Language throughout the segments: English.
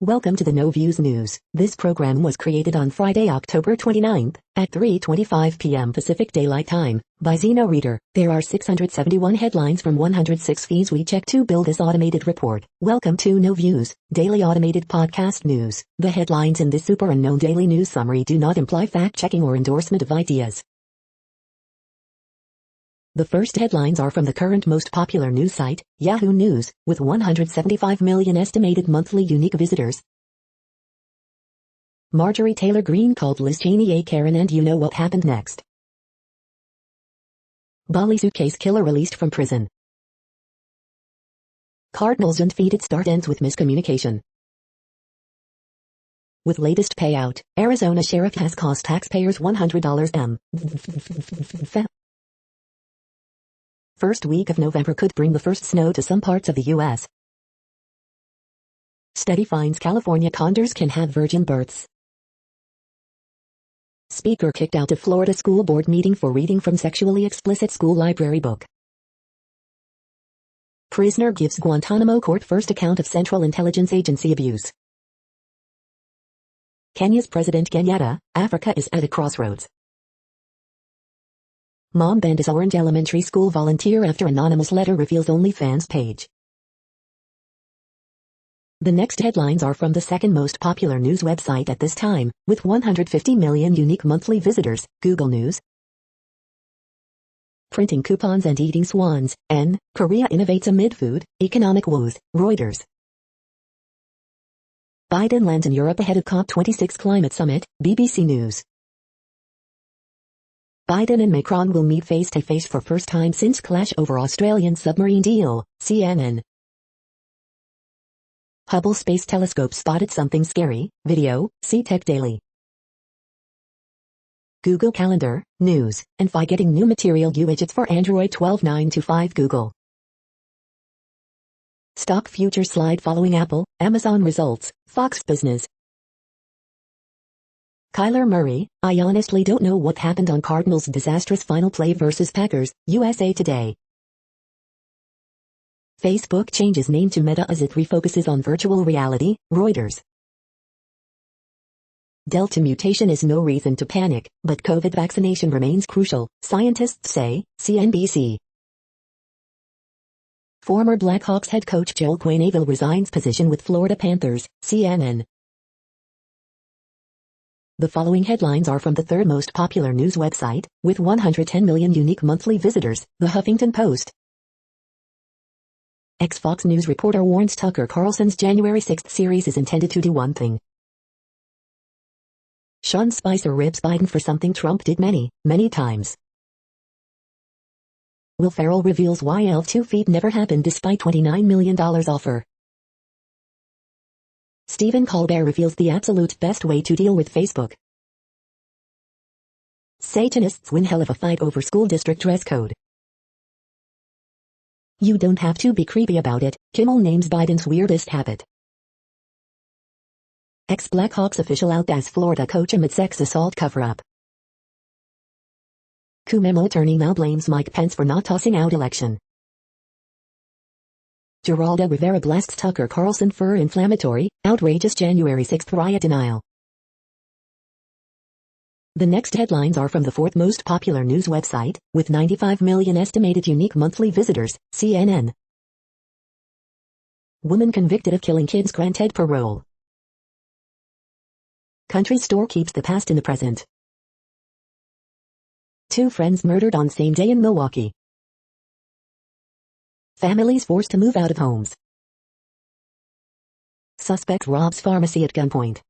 Welcome to the No Views News. This program was created on Friday, October 29th, at 3:25 p.m. Pacific Daylight Time, by Zeno Reader. There are 671 headlines from 106 feeds we check to build this automated report. Welcome to No Views, daily automated podcast news. The headlines in this super unknown daily news summary do not imply fact-checking or endorsement of ideas. The first headlines are from the current most popular news site, Yahoo News, with 175 million estimated monthly unique visitors. Marjorie Taylor Greene called Liz Cheney a Karen, and you know what happened next. Bali suitcase killer released from prison. Cardinals undefeated start ends with miscommunication. With latest payout, Arizona sheriff has cost taxpayers $100 First week of November could bring the first snow to some parts of the U.S. Study finds California condors can have virgin births. Speaker kicked out of Florida school board meeting for reading from sexually explicit school library book. Prisoner gives Guantanamo court first account of Central Intelligence Agency abuse. Kenya's President Kenyatta, Africa is at a crossroads. Mom banned as Orange Elementary School volunteer after anonymous letter reveals OnlyFans page. The next headlines are from the second most popular news website at this time, with 150 million unique monthly visitors, Google News. Printing coupons and eating swans, Korea innovates amid food, economic woes, Reuters. Biden lands in Europe ahead of COP26 climate summit, BBC News. Biden and Macron will meet face-to-face for first time since clash over Australian submarine deal, CNN. Hubble Space Telescope spotted something scary, video, see Tech Daily. Google Calendar, News, and Fi getting new material widgets for Android 12.925 Google. Stock futures slide following Apple, Amazon results, Fox Business. Kyler Murray, I honestly don't know what happened on Cardinals' disastrous final play versus Packers, USA Today. Facebook changes name to Meta as it refocuses on virtual reality, Reuters. Delta mutation is no reason to panic, but COVID vaccination remains crucial, scientists say, CNBC. Former Blackhawks head coach Joel Quenneville resigns position with Florida Panthers, CNN. The following headlines are from the third most popular news website, with 110 million unique monthly visitors, The Huffington Post. Ex-Fox News reporter warns Tucker Carlson's January 6 series is intended to do one thing. Sean Spicer rips Biden for something Trump did many, many times. Will Ferrell reveals why L2 feed never happened despite $29 million offer. Stephen Colbert reveals the absolute best way to deal with Facebook. Satanists win hell of a fight over school district dress code. You don't have to be creepy about it, Kimmel names Biden's weirdest habit. Ex-Blackhawks official out as Florida coach amid sex assault cover-up. Coup memo attorney now blames Mike Pence for not tossing out election. Geraldo Rivera blasts Tucker Carlson for inflammatory, outrageous January 6 riot denial. The next headlines are from the fourth most popular news website, with 95 million estimated unique monthly visitors, CNN. Woman convicted of killing kids granted parole. Country store keeps the past in the present. Two friends murdered on same day in Milwaukee. Families forced to move out of homes. Suspect robs pharmacy at gunpoint.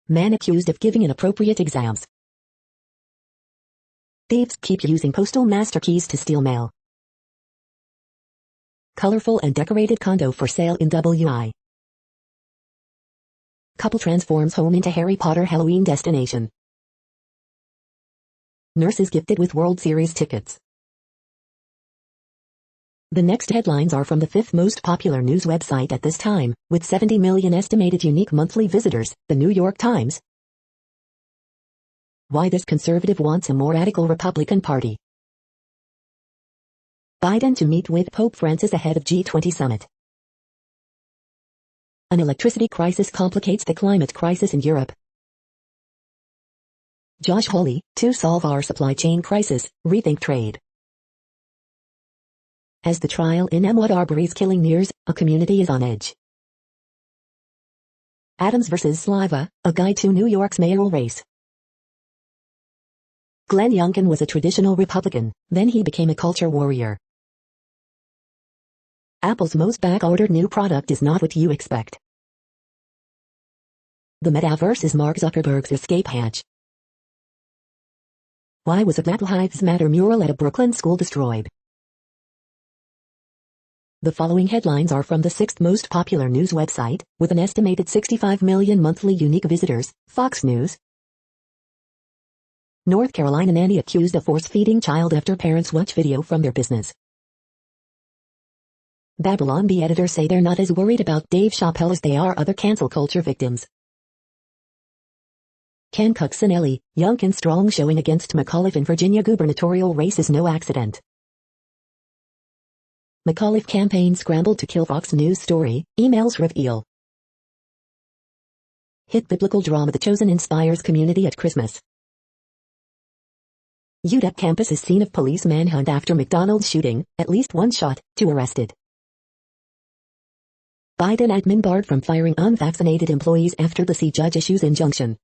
Man accused of giving inappropriate exams. Thieves keep using postal master keys to steal mail. Colorful and decorated condo for sale in WI. Couple transforms home into Harry Potter Halloween destination. Nurses gifted with World Series tickets. The next headlines are from the fifth most popular news website at this time, with 70 million estimated unique monthly visitors, The New York Times. Why this conservative wants a more radical Republican Party. Biden to meet with Pope Francis ahead of G20 summit. An electricity crisis complicates the climate crisis in Europe. Josh Hawley, to solve our supply chain crisis, rethink trade. As the trial in Ahmaud Arbery's killing nears, a community is on edge. Adams vs. Sliva, a guide to New York's mayoral race. Glenn Youngkin was a traditional Republican, then he became a culture warrior. Apple's most back-ordered new product is not what you expect. The metaverse is Mark Zuckerberg's escape hatch. Why was a Black Lives Matter mural at a Brooklyn school destroyed? The following headlines are from the 6th most popular news website, with an estimated 65 million monthly unique visitors, Fox News. North Carolina nanny accused of force-feeding child after parents watch video from their business. Babylon Bee editors say they're not as worried about Dave Chappelle as they are other cancel culture victims. Ken Cuccinelli, Youngkin strong showing against McAuliffe in Virginia gubernatorial race is no accident. McAuliffe campaign scrambled to kill Fox News story, emails reveal. Hit biblical drama The Chosen inspires community at Christmas. UTEP campus is scene of police manhunt after McDonald's shooting, at least one shot, 2 arrested. Biden admin barred from firing unvaccinated employees after the C judge issues injunction.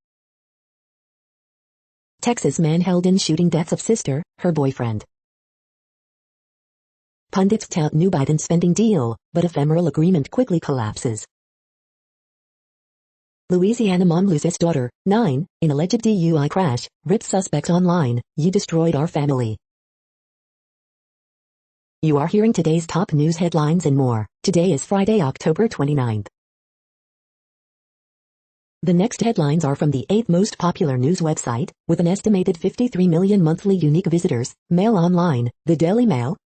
Texas man held in shooting deaths of sister, her boyfriend. Pundits tout new Biden spending deal, but ephemeral agreement quickly collapses. Louisiana mom loses daughter, 9, in alleged DUI crash, rips suspect online, "You destroyed our family." You are hearing today's top news headlines and more. Today is Friday, October 29th. The next headlines are from the 8th most popular news website, with an estimated 53 million monthly unique visitors, Mail Online, the Daily Mail.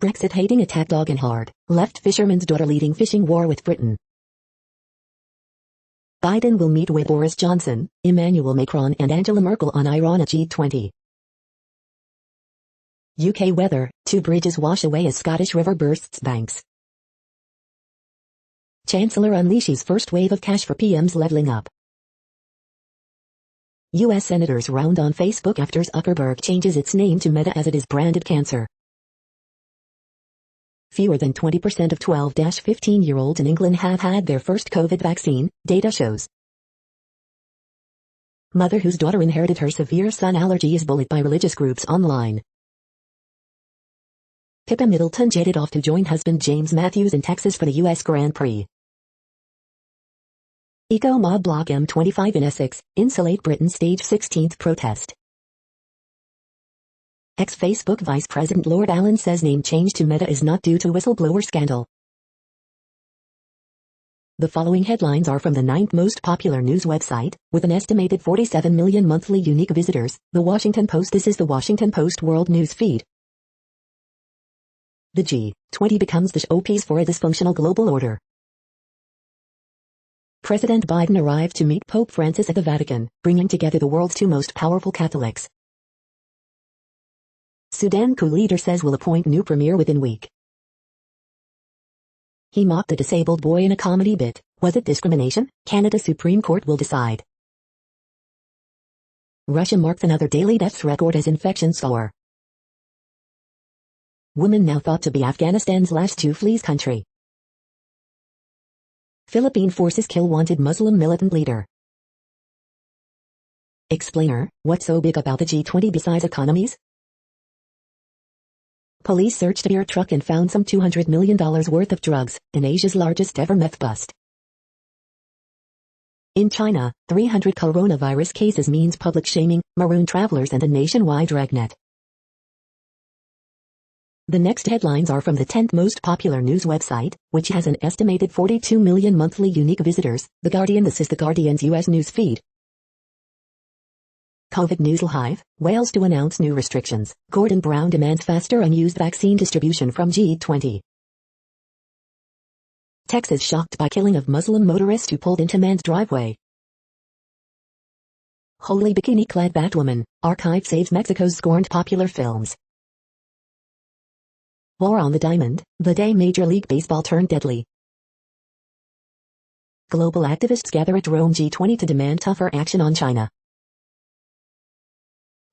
Brexit hating attack dog and hard, left fisherman's daughter leading fishing war with Britain. Biden will meet with Boris Johnson, Emmanuel Macron and Angela Merkel on Iran at G20. UK weather, 2 bridges wash away as Scottish river bursts banks. Chancellor unleashes first wave of cash for PM's leveling up. U.S. senators round on Facebook after Zuckerberg changes its name to Meta as it is branded cancer. Fewer than 20% of 12-15-year-olds in England have had their first COVID vaccine, data shows. Mother whose daughter inherited her severe sun allergy is bullied by religious groups online. Pippa Middleton jetted off to join husband James Matthews in Texas for the U.S. Grand Prix. Eco-mob block M25 in Essex, insulate Britain stage 16th protest. Ex-Facebook Vice President Lord Allen says name change to Meta is not due to whistleblower scandal. The following headlines are from the 9th most popular news website, with an estimated 47 million monthly unique visitors, The Washington Post. This is the Washington Post World News Feed. The G20 becomes the showpiece for a dysfunctional global order. President Biden arrived to meet Pope Francis at the Vatican, bringing together the world's 2 most powerful Catholics. Sudan coup leader says will appoint new premier within week. He mocked a disabled boy in a comedy bit. Was it discrimination? Canada's Supreme Court will decide. Russia marks another daily deaths record as infections soar. Woman now thought to be Afghanistan's last to flee country. Philippine forces kill wanted Muslim militant leader. Explainer, what's so big about the G20 besides economies? Police searched a beer truck and found some $200 million worth of drugs, in Asia's largest ever meth bust. In China, 300 coronavirus cases means public shaming, maroon travelers and a nationwide dragnet. The next headlines are from the 10th most popular news website, which has an estimated 42 million monthly unique visitors, The Guardian. This is The Guardian's U.S. news feed. COVID news live, Wales to announce new restrictions. Gordon Brown demands faster unused vaccine distribution from G20. Texas shocked by killing of Muslim motorist who pulled into man's driveway. Holy bikini-clad Batwoman, archive saves Mexico's scorned popular films. War on the Diamond, the day Major League Baseball turned deadly. Global activists gather at Rome G20 to demand tougher action on China.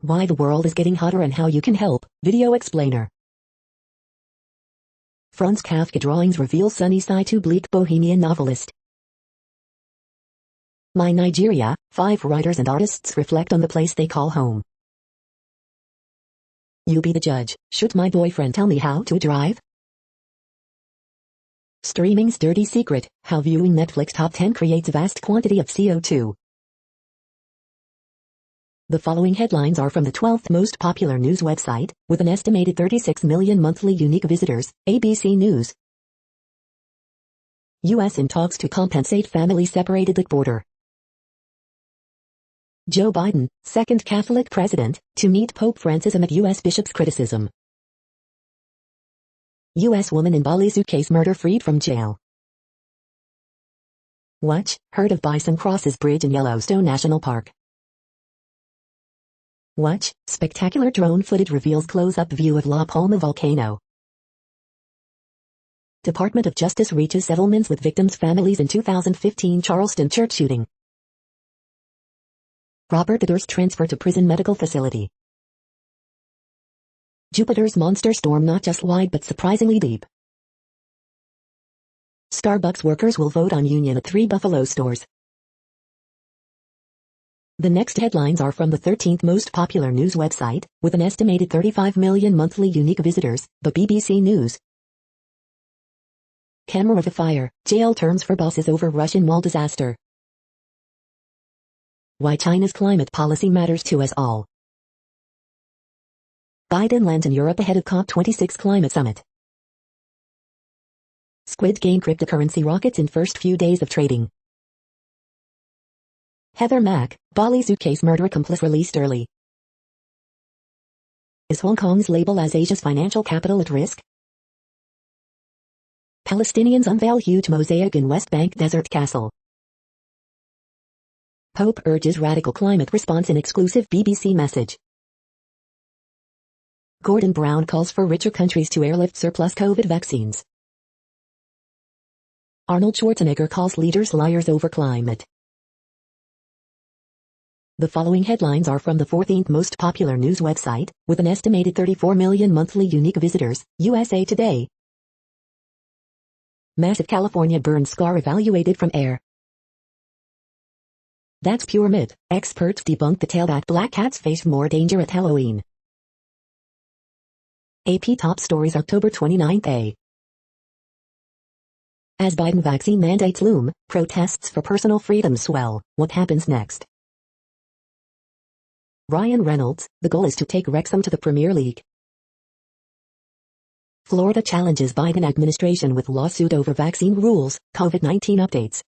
Why the world is getting hotter and how you can help. Video explainer. Franz Kafka drawings reveal sunny side to bleak bohemian novelist. My Nigeria, 5 writers and artists reflect on the place they call home. You be the judge. Should my boyfriend tell me how to drive? Streaming's dirty secret, how viewing Netflix top 10 creates vast quantity of CO2. The following headlines are from the 12th most popular news website, with an estimated 36 million monthly unique visitors, ABC News. U.S. in talks to compensate families separated at border. Joe Biden, second Catholic president, to meet Pope Francis amid U.S. bishop's criticism. U.S. woman in Bali suitcase murder freed from jail. Watch, herd of bison crosses bridge in Yellowstone National Park. Watch, spectacular drone footage reveals close-up view of La Palma volcano. Department of Justice reaches settlements with victims' families in 2015 Charleston church shooting. Robert Durst transfer to prison medical facility. Jupiter's monster storm not just wide but surprisingly deep. Starbucks workers will vote on union at 3 Buffalo stores. The next headlines are from the 13th most popular news website, with an estimated 35 million monthly unique visitors, the BBC News. Camera of a fire, jail terms for bosses over Russian wall disaster. Why China's climate policy matters to us all. Biden lands in Europe ahead of COP26 climate summit. Squid Game cryptocurrency rockets in first few days of trading. Heather Mack, Bali suitcase murder accomplice released early. Is Hong Kong's label as Asia's financial capital at risk? Palestinians unveil huge mosaic in West Bank desert castle. Pope urges radical climate response in exclusive BBC message. Gordon Brown calls for richer countries to airlift surplus COVID vaccines. Arnold Schwarzenegger calls leaders liars over climate. The following headlines are from the 14th most popular news website, with an estimated 34 million monthly unique visitors, USA Today. Massive California burn scar evaluated from air. That's pure myth. Experts debunk the tale that black cats face more danger at Halloween. AP Top Stories October 29th. As Biden vaccine mandates loom, protests for personal freedom swell. What happens next? Ryan Reynolds, the goal is to take Wrexham to the Premier League. Florida challenges Biden administration with lawsuit over vaccine rules, COVID-19 updates.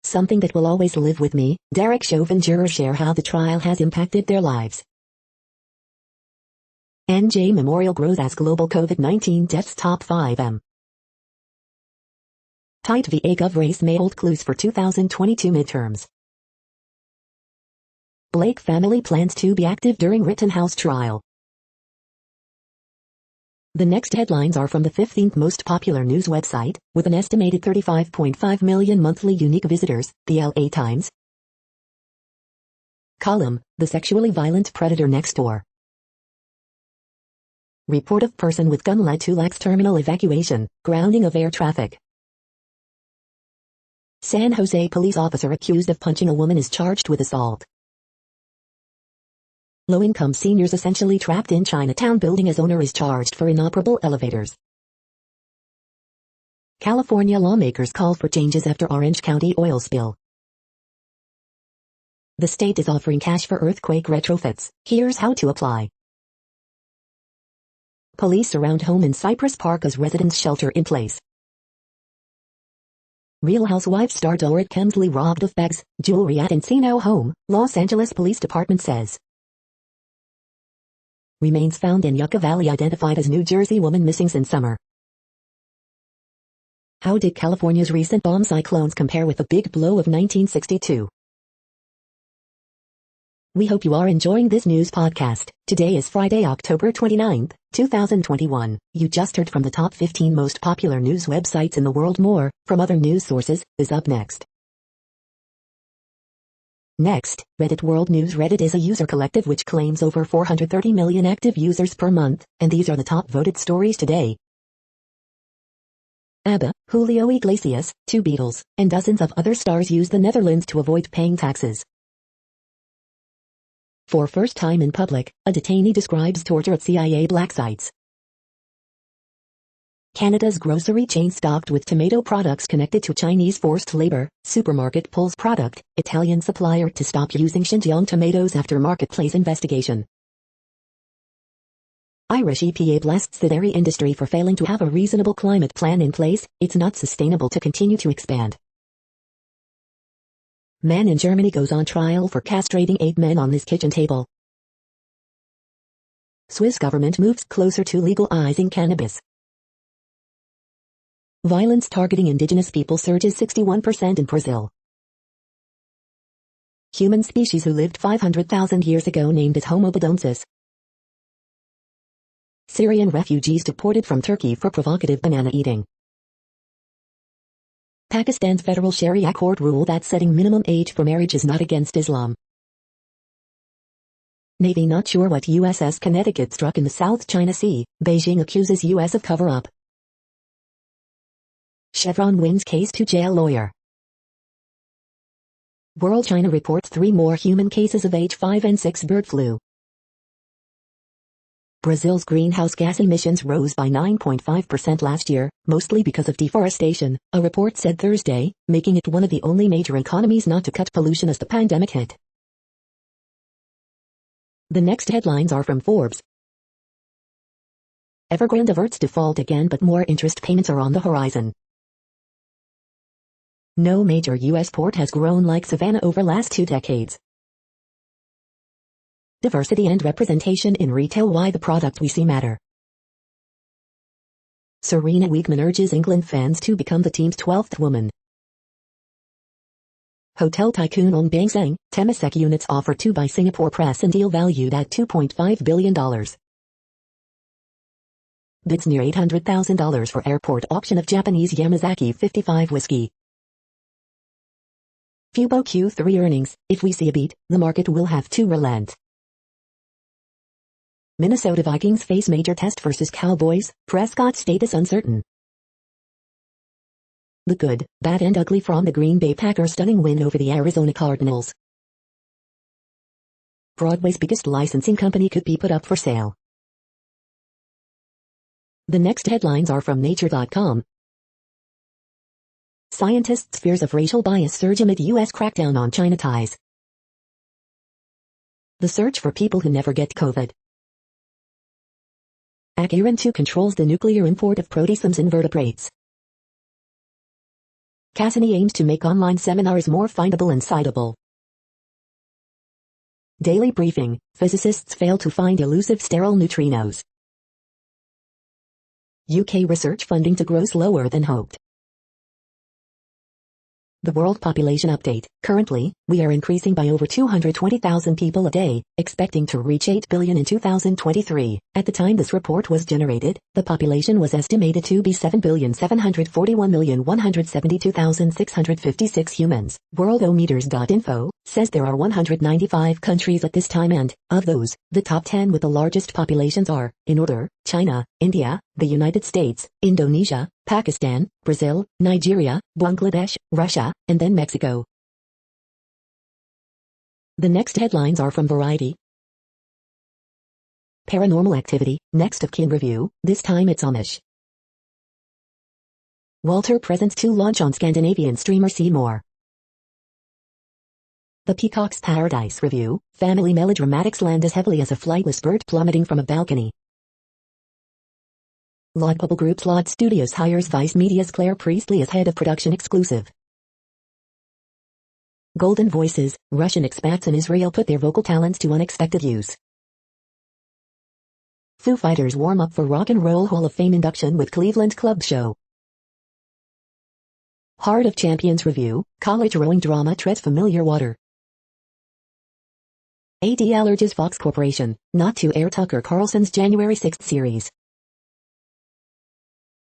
Something that will always live with me, Derek Chauvin jurors share how the trial has impacted their lives. NJ Memorial grows as global COVID-19 deaths top 5M. Tight VA Gov race may hold clues for 2022 midterms. Blake family plans to be active during Rittenhouse trial. The next headlines are from the 15th most popular news website, with an estimated 35.5 million monthly unique visitors, the LA Times. Column, the sexually violent predator next door. Report of person with gun led to LAX terminal evacuation, grounding of air traffic. San Jose police officer accused of punching a woman is charged with assault. Low-income seniors essentially trapped in Chinatown building as owner is charged for inoperable elevators. California lawmakers call for changes after Orange County oil spill. The state is offering cash for earthquake retrofits. Here's how to apply. Police surround home in Cypress Park as residents shelter in place. Real Housewives star Dorit Kemsley robbed of bags, jewelry at Encino home, Los Angeles Police Department says. Remains found in Yucca Valley identified as New Jersey woman missing since summer. How did California's recent bomb cyclones compare with the big blow of 1962? We hope you are enjoying this news podcast. Today is Friday, October 29th, 2021. You just heard from the top 15 most popular news websites in the world. More from other news sources is up next. Next, Reddit World News. Reddit is a user collective which claims over 430 million active users per month, and these are the top voted stories today. ABBA, Julio Iglesias, 2 Beatles, and dozens of other stars use the Netherlands to avoid paying taxes. For first time in public, a detainee describes torture at CIA black sites. Canada's grocery chain stocked with tomato products connected to Chinese forced labor. Supermarket pulls product, Italian supplier to stop using Xinjiang tomatoes after marketplace investigation. Irish EPA blasts the dairy industry for failing to have a reasonable climate plan in place. It's not sustainable to continue to expand. Man in Germany goes on trial for castrating 8 men on his kitchen table. Swiss government moves closer to legalizing cannabis. Violence targeting indigenous people surges 61% in Brazil. Human species who lived 500,000 years ago named as Homo bodonsis. Syrian refugees deported from Turkey for provocative banana eating. Pakistan's federal Sharia court ruled that setting minimum age for marriage is not against Islam. Navy not sure what USS Connecticut struck in the South China Sea. Beijing accuses US of cover-up. Chevron wins case to jail lawyer. World China reports 3 more human cases of H5N6 bird flu. Brazil's greenhouse gas emissions rose by 9.5% last year, mostly because of deforestation, a report said Thursday, making it one of the only major economies not to cut pollution as the pandemic hit. The next headlines are from Forbes. Evergrande averts default again, but more interest payments are on the horizon. No major U.S. port has grown like Savannah over last 2 decades. Diversity and representation in retail. Why the product we see matter. Serena Wiegman urges England fans to become the team's 12th woman. Hotel tycoon Ong Beng Seng, Temasek units offered to by Singapore press and deal valued at $2.5 billion. Bids near $800,000 for airport auction of Japanese Yamazaki 55 whiskey. Fubo Q3 earnings. If we see a beat, the market will have to relent. Minnesota Vikings face major test versus Cowboys, Prescott status uncertain. The good, bad and ugly from the Green Bay Packers' stunning win over the Arizona Cardinals. Broadway's biggest licensing company could be put up for sale. The next headlines are from Nature.com. Scientists' fears of racial bias surge amid U.S. crackdown on China ties. The search for people who never get COVID. Iran 2 controls the nuclear import of proteasomes invertebrates. Cassini aims to make online seminars more findable and citable. Daily briefing, physicists fail to find elusive sterile neutrinos. UK research funding to grow slower than hoped. The World Population Update. Currently, we are increasing by over 220,000 people a day, expecting to reach 8 billion in 2023. At the time this report was generated, the population was estimated to be 7,741,172,656 humans. Worldometers.info says there are 195 countries at this time, and, of those, the top 10 with the largest populations are, in order, China, India, the United States, Indonesia, Pakistan, Brazil, Nigeria, Bangladesh, Russia, and then Mexico. The next headlines are from Variety. Paranormal Activity, next of kin review, this time it's Amish. Walter presents to launch on Scandinavian streamer Seymour. The Peacock's Paradise review, family melodramatics land as heavily as a flightless bird plummeting from a balcony. Lod Bubble Group's Lod Studios hires Vice Media's Claire Priestley as head of production exclusive. Golden Voices, Russian expats in Israel put their vocal talents to unexpected use. Foo Fighters warm up for Rock and Roll Hall of Fame induction with Cleveland Club show. Heart of Champions review, college rowing drama treads familiar water. ADL urges Fox Corporation not to air Tucker Carlson's January 6th series.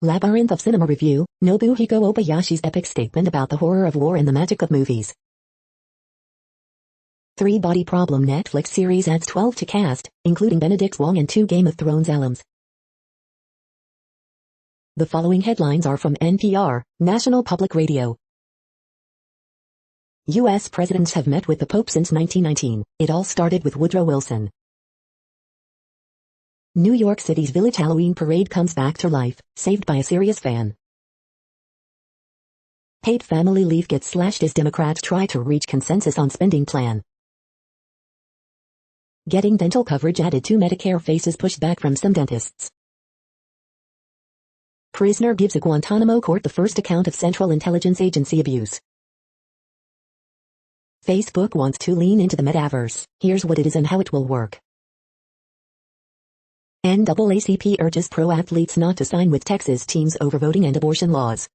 Labyrinth of Cinema Review, Nobuhiko Obayashi's epic statement about the horror of war and the magic of movies. Three-Body Problem Netflix series adds 12 to cast, including Benedict Wong and 2 Game of Thrones alums. The following headlines are from NPR, National Public Radio. U.S. presidents have met with the Pope since 1919. It all started with Woodrow Wilson. New York City's Village Halloween Parade comes back to life, saved by a serious fan. Paid family leave gets slashed as Democrats try to reach consensus on spending plan. Getting dental coverage added to Medicare faces pushback from some dentists. Prisoner gives a Guantanamo court the first account of Central Intelligence Agency abuse. Facebook wants to lean into the metaverse. Here's what it is and how it will work. NAACP urges pro athletes not to sign with Texas teams over voting and abortion laws.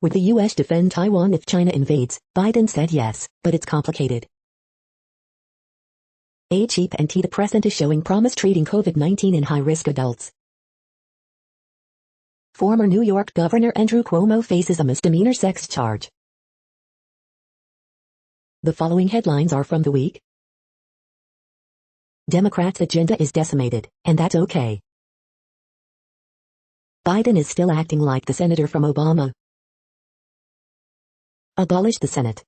Would the U.S. defend Taiwan if China invades? Biden said yes, but it's complicated. A cheap antidepressant is showing promise treating COVID-19 in high-risk adults. Former New York Governor Andrew Cuomo faces a misdemeanor sex charge. The following headlines are from The Week. Democrats' agenda is decimated, and that's okay. Biden is still acting like the senator from Obama. Abolish the Senate.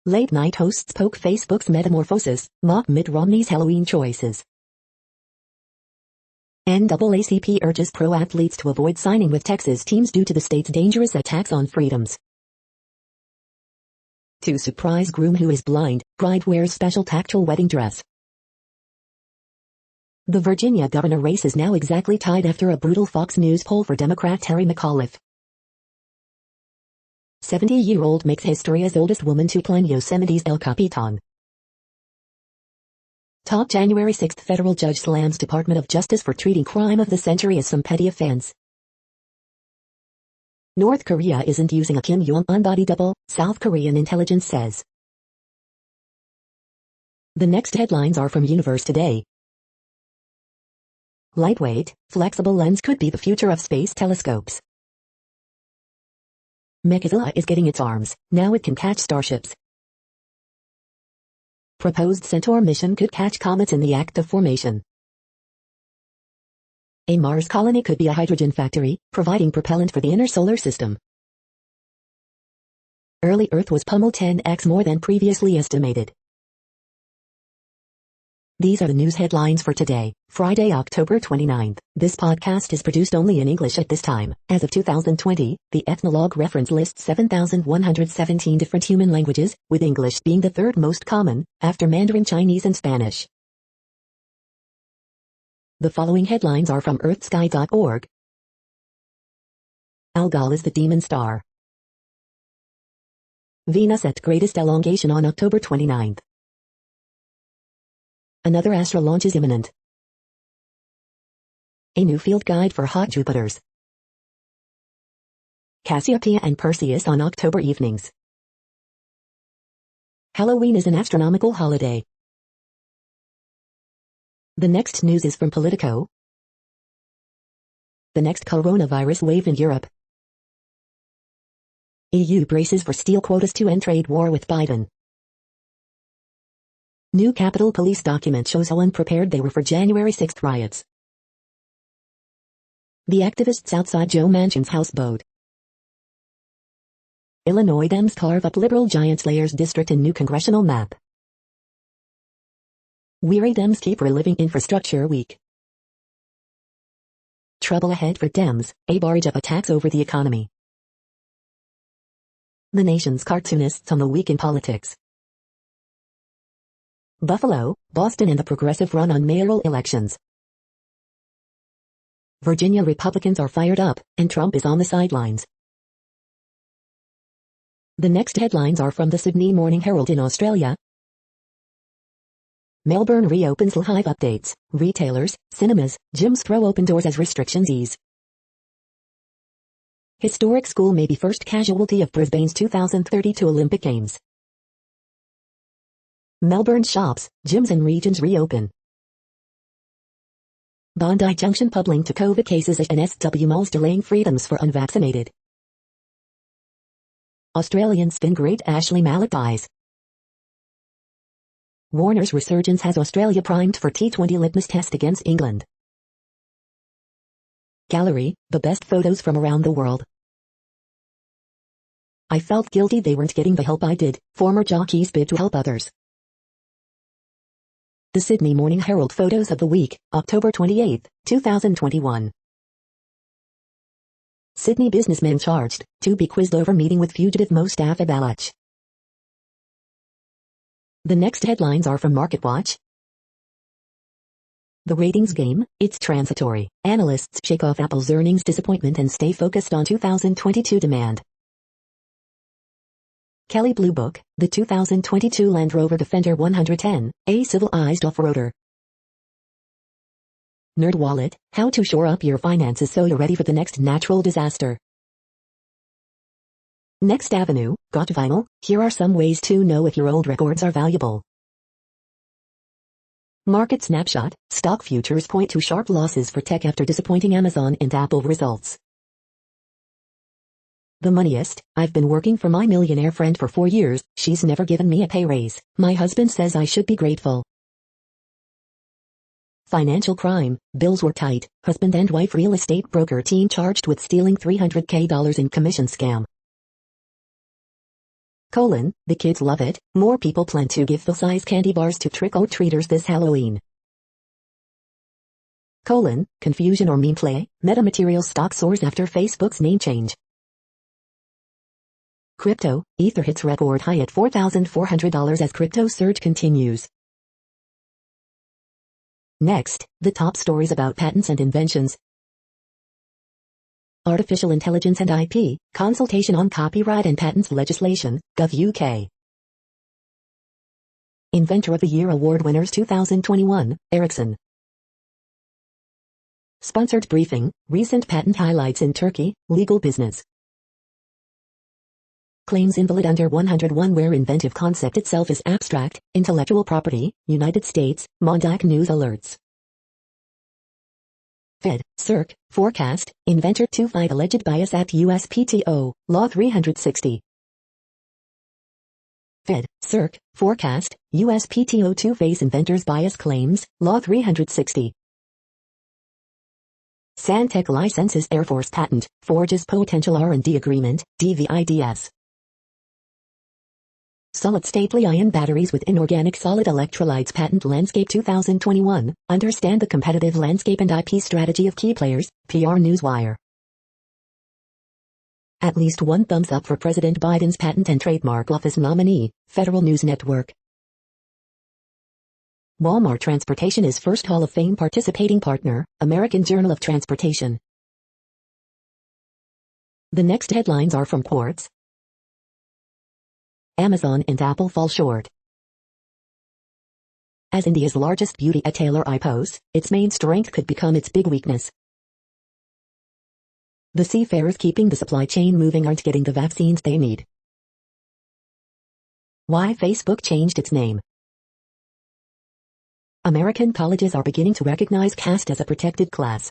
Late-night hosts poke Facebook's metamorphosis, mock Mitt Romney's Halloween choices. NAACP urges pro athletes to avoid signing with Texas teams due to the state's dangerous attacks on freedoms. To surprise groom who is blind, bride wears special tactile wedding dress. The Virginia governor race is now exactly tied after a brutal Fox News poll for Democrat Terry McAuliffe. 70-year-old makes history as oldest woman to climb Yosemite's El Capitan. Top January 6th federal judge slams Department of Justice for treating crime of the century as some petty offense. North Korea isn't using a Kim Jong-un body double, South Korean intelligence says. The next headlines are from Universe Today. Lightweight, flexible lens could be the future of space telescopes. Mechazilla is getting its arms, now it can catch starships. Proposed Centaur mission could catch comets in the act of formation. A Mars colony could be a hydrogen factory, providing propellant for the inner solar system. Early Earth was pummeled 10x more than previously estimated. These are the news headlines for today, Friday, October 29th. This podcast is produced only in English at this time. As of 2020, the Ethnologue reference lists 7,117 different human languages, with English being the third most common, after Mandarin Chinese and Spanish. The following headlines are from earthsky.org. Algol is the demon star. Venus at greatest elongation on October 29th. Another Astra launch is imminent. A new field guide for hot Jupiters. Cassiopeia and Perseus on October evenings. Halloween is an astronomical holiday. The next news is from Politico. The next coronavirus wave in Europe. EU braces for steel quotas to end trade war with Biden. New Capitol Police document shows how unprepared they were for January 6th riots. The activists outside Joe Manchin's houseboat. Illinois Dems carve up liberal giant Slayers district in new congressional map. Weary Dems keep reliving Infrastructure Week. Trouble ahead for Dems, a barrage of attacks over the economy. The nation's cartoonists on the week in politics. Buffalo, Boston and the progressive run on mayoral elections. Virginia Republicans are fired up, and Trump is on the sidelines. The next headlines are from the Sydney Morning Herald in Australia. Melbourne reopens live updates. Retailers, cinemas, gyms throw open doors as restrictions ease. Historic school may be first casualty of Brisbane's 2032 Olympic Games. Melbourne shops, gyms and regions reopen. Bondi Junction pub linked to COVID cases at NSW malls delaying freedoms for unvaccinated. Australian spin great Ashley Mallett dies. Warner's resurgence has Australia primed for T20 litmus test against England. Gallery, the best photos from around the world. I felt guilty they weren't getting the help I did. Former jockeys bid to help others. The Sydney Morning Herald photos of the week, October 28, 2021. Sydney businessmen charged to be quizzed over meeting with fugitive Mostafa Balach. The next headlines are from MarketWatch. The ratings game, it's transitory. Analysts shake off Apple's earnings disappointment and stay focused on 2022 demand. Kelley Blue Book, the 2022 Land Rover Defender 110, a civilized off-roader. NerdWallet, how to shore up your finances so you're ready for the next natural disaster. Next Avenue, got vinyl? Here are some ways to know if your old records are valuable. Market Snapshot, stock futures point to sharp losses for tech after disappointing Amazon and Apple results. The Moneyest, I've been working for my millionaire friend for 4 years, she's never given me a pay raise. My husband says I should be grateful. Financial crime, bills were tight, husband and wife real estate broker team charged with stealing $300K in commission scam. The kids love it, more people plan to give full-size candy bars to trick-or-treaters this Halloween. Confusion or meme play, metamaterial stock soars after Facebook's name change. Crypto, Ether hits record high at $4,400 as crypto surge continues. Next, the top stories about patents and inventions. Artificial Intelligence and IP, consultation on copyright and patents legislation, Gov UK. Inventor of the Year Award winners 2021, Ericsson. Sponsored briefing, recent patent highlights in Turkey, legal business. Claims invalid under 101 where inventive concept itself is abstract, intellectual property, United States, Mondac News alerts. Fed, Circ, forecast, inventor to fight alleged bias at USPTO, Law 360. Fed, Circ, forecast, USPTO to face inventors bias claims, Law 360. Santec licenses Air Force patent, forges potential R&D agreement, DVIDS. Solid-state Li-ion batteries with inorganic solid electrolytes patent landscape 2021, understand the competitive landscape and IP strategy of key players, PR Newswire. At least one thumbs up for President Biden's Patent and Trademark Office nominee, Federal News Network. Walmart Transportation is first Hall of Fame participating partner, American Journal of Transportation. The next headlines are from Quartz. Amazon and Apple fall short. As India's largest beauty retailer IPOs, its main strength could become its big weakness. The seafarers keeping the supply chain moving aren't getting the vaccines they need. Why Facebook changed its name. American colleges are beginning to recognize caste as a protected class.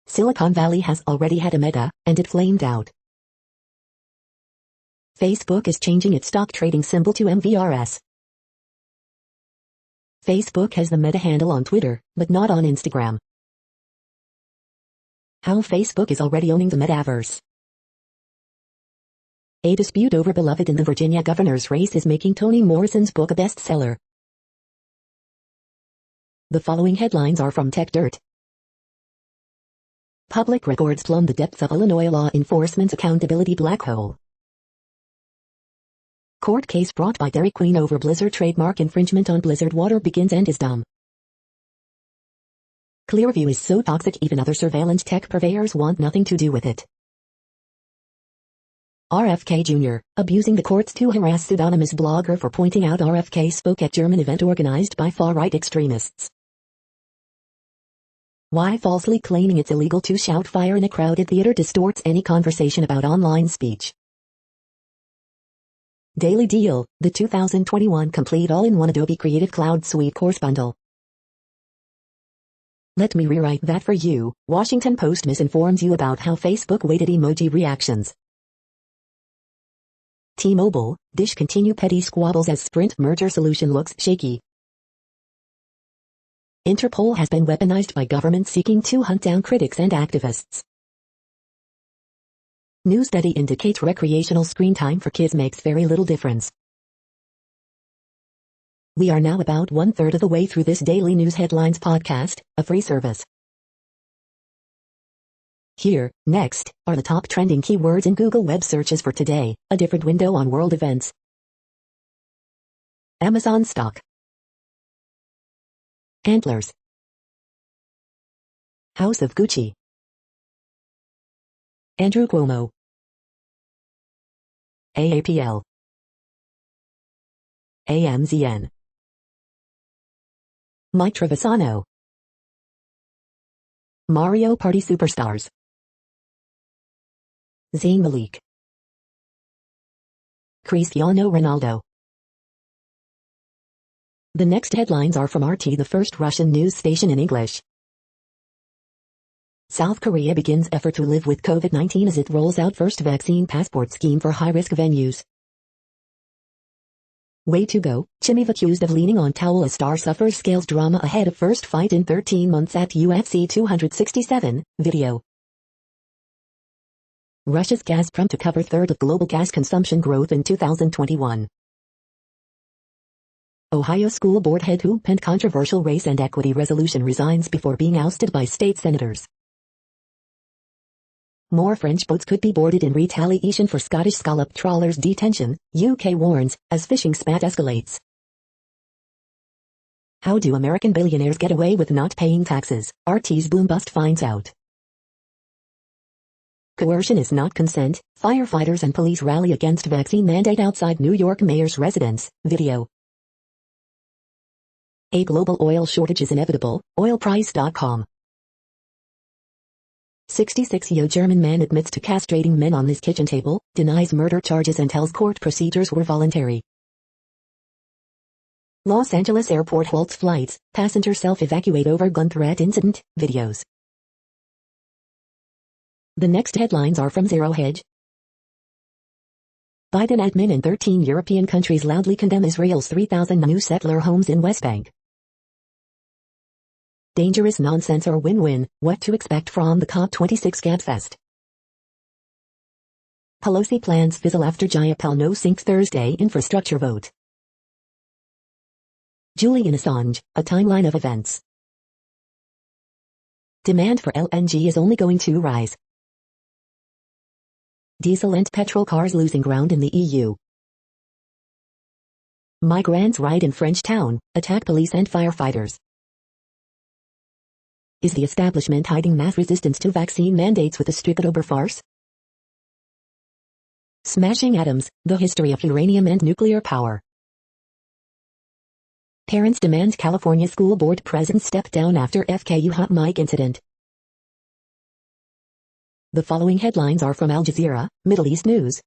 Silicon Valley has already had a Meta, and it flamed out. Facebook is changing its stock trading symbol to MVRS. Facebook has the Meta handle on Twitter, but not on Instagram. How Facebook is already owning the metaverse. A dispute over beloved in the Virginia governor's race is making Toni Morrison's book a bestseller. The following headlines are from Tech Dirt. Public records plumb the depths of Illinois law enforcement's accountability black hole. Court case brought by Dairy Queen over Blizzard trademark infringement on Blizzard water begins and is dumb. Clearview is so toxic even other surveillance tech purveyors want nothing to do with it. RFK Jr., abusing the courts to harass pseudonymous blogger for pointing out RFK spoke at German event organized by far-right extremists. Why falsely claiming it's illegal to shout fire in a crowded theater distorts any conversation about online speech. Daily Deal, the 2021 complete all-in-one Adobe Creative Cloud Suite course bundle. Let me rewrite that for you. Washington Post misinforms you about how Facebook weighted emoji reactions. T-Mobile, Dish continue petty squabbles as Sprint merger solution looks shaky. Interpol has been weaponized by governments seeking to hunt down critics and activists. New study indicates recreational screen time for kids makes very little difference. We are now about 1/3 of the way through this daily news headlines podcast, a free service. Here, next, are the top trending keywords in Google web searches for today, a different window on world events. Amazon stock. Antlers. House of Gucci. Andrew Cuomo. AAPL. AMZN. Mike Trevisano. Mario Party Superstars. Zayn Malik. Cristiano Ronaldo. The next headlines are from RT, the first Russian news station in English. South Korea begins effort to live with COVID-19 as it rolls out first vaccine passport scheme for high-risk venues. Way to go, Chimeve accused of leaning on towel as star suffers scales drama ahead of first fight in 13 months at UFC 267, video. Russia's Gazprom to cover third of global gas consumption growth in 2021. Ohio school board head who penned controversial race and equity resolution resigns before being ousted by state senators. More French boats could be boarded in retaliation for Scottish scallop trawlers' detention, UK warns, as fishing spat escalates. How do American billionaires get away with not paying taxes? RT's Boom Bust finds out. Coercion is not consent. Firefighters and police rally against vaccine mandate outside New York mayor's residence, video. A global oil shortage is inevitable, oilprice.com. 66-year-old German man admits to castrating men on his kitchen table, denies murder charges and tells court procedures were voluntary. Los Angeles airport halts flights, passenger self-evacuate over gun threat incident, videos. The next headlines are from Zero Hedge. Biden admin in 13 European countries loudly condemn Israel's 3,000 new settler homes in West Bank. Dangerous nonsense or win-win, what to expect from the COP26 Gabfest. Pelosi plans fizzle after Jayapal no-sync Thursday infrastructure vote. Julian Assange, a timeline of events. Demand for LNG is only going to rise. Diesel and petrol cars losing ground in the EU. Migrants riot in French town, attack police and firefighters. Is the establishment hiding mass resistance to vaccine mandates with a Strictober farce? Smashing atoms, the history of uranium and nuclear power. Parents demand California school board president step down after FKU hot mic incident. The following headlines are from Al Jazeera, Middle East News.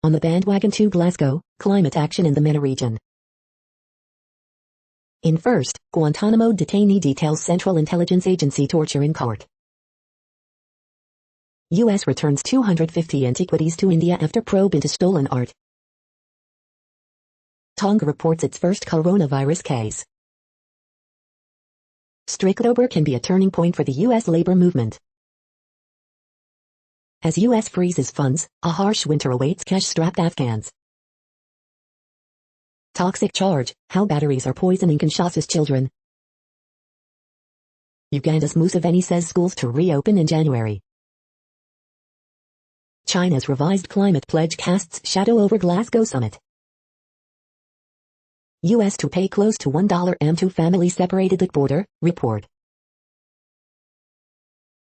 On the bandwagon to Glasgow, climate action in the MENA region. In first, Guantanamo detainee details Central Intelligence Agency torture in court. U.S. returns 250 antiquities to India after probe into stolen art. Tonga reports its first coronavirus case. Strictober can be a turning point for the U.S. labor movement. As U.S. freezes funds, a harsh winter awaits cash-strapped Afghans. Toxic charge, how batteries are poisoning Kinshasa's children. Uganda's Museveni says schools to reopen in January. China's revised climate pledge casts shadow over Glasgow summit. U.S. to pay close to $1 to families separated at border, report.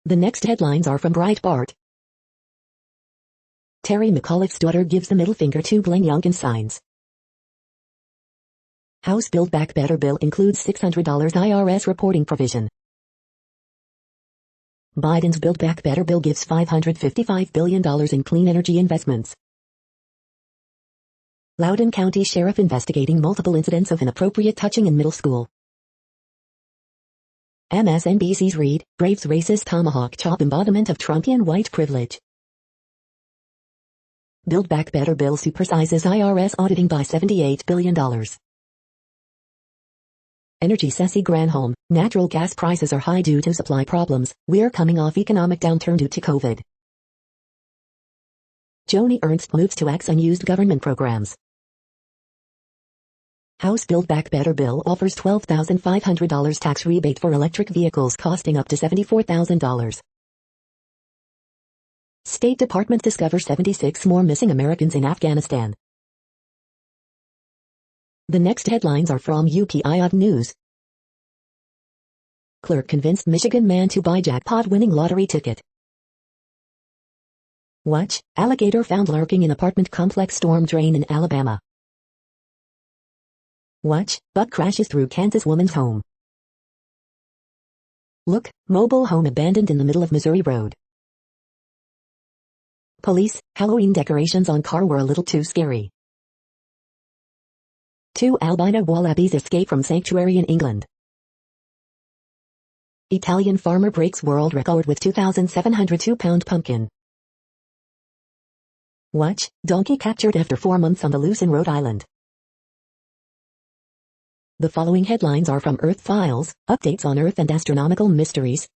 The next headlines are from Breitbart. Terry McAuliffe's daughter gives the middle finger to Glenn Youngkin signs. House Build Back Better bill includes $600 IRS reporting provision. Biden's Build Back Better bill gives $555 billion in clean energy investments. Loudoun County Sheriff investigating multiple incidents of inappropriate touching in middle school. MSNBC's read, Braves racist tomahawk chop embodiment of Trumpian white privilege. Build Back Better bill supersizes IRS auditing by $78 billion. Energy Ceci Granholm, natural gas prices are high due to supply problems. We're coming off economic downturn due to COVID. Joni Ernst moves to axe unused government programs. House Build Back Better bill offers $12,500 tax rebate for electric vehicles costing up to $74,000. State Department discovers 76 more missing Americans in Afghanistan. The next headlines are from UPI News. Clerk convinced Michigan man to buy jackpot-winning lottery ticket. Watch, alligator found lurking in apartment complex storm drain in Alabama. Watch, buck crashes through Kansas woman's home. Look, mobile home abandoned in the middle of Missouri Road. Police, Halloween decorations on car were a little too scary. 2 albino wallabies escape from sanctuary in England. Italian farmer breaks world record with 2,702-pound pumpkin. Watch, donkey captured after 4 months on the loose in Rhode Island. The following headlines are from Earth Files, updates on Earth and astronomical mysteries.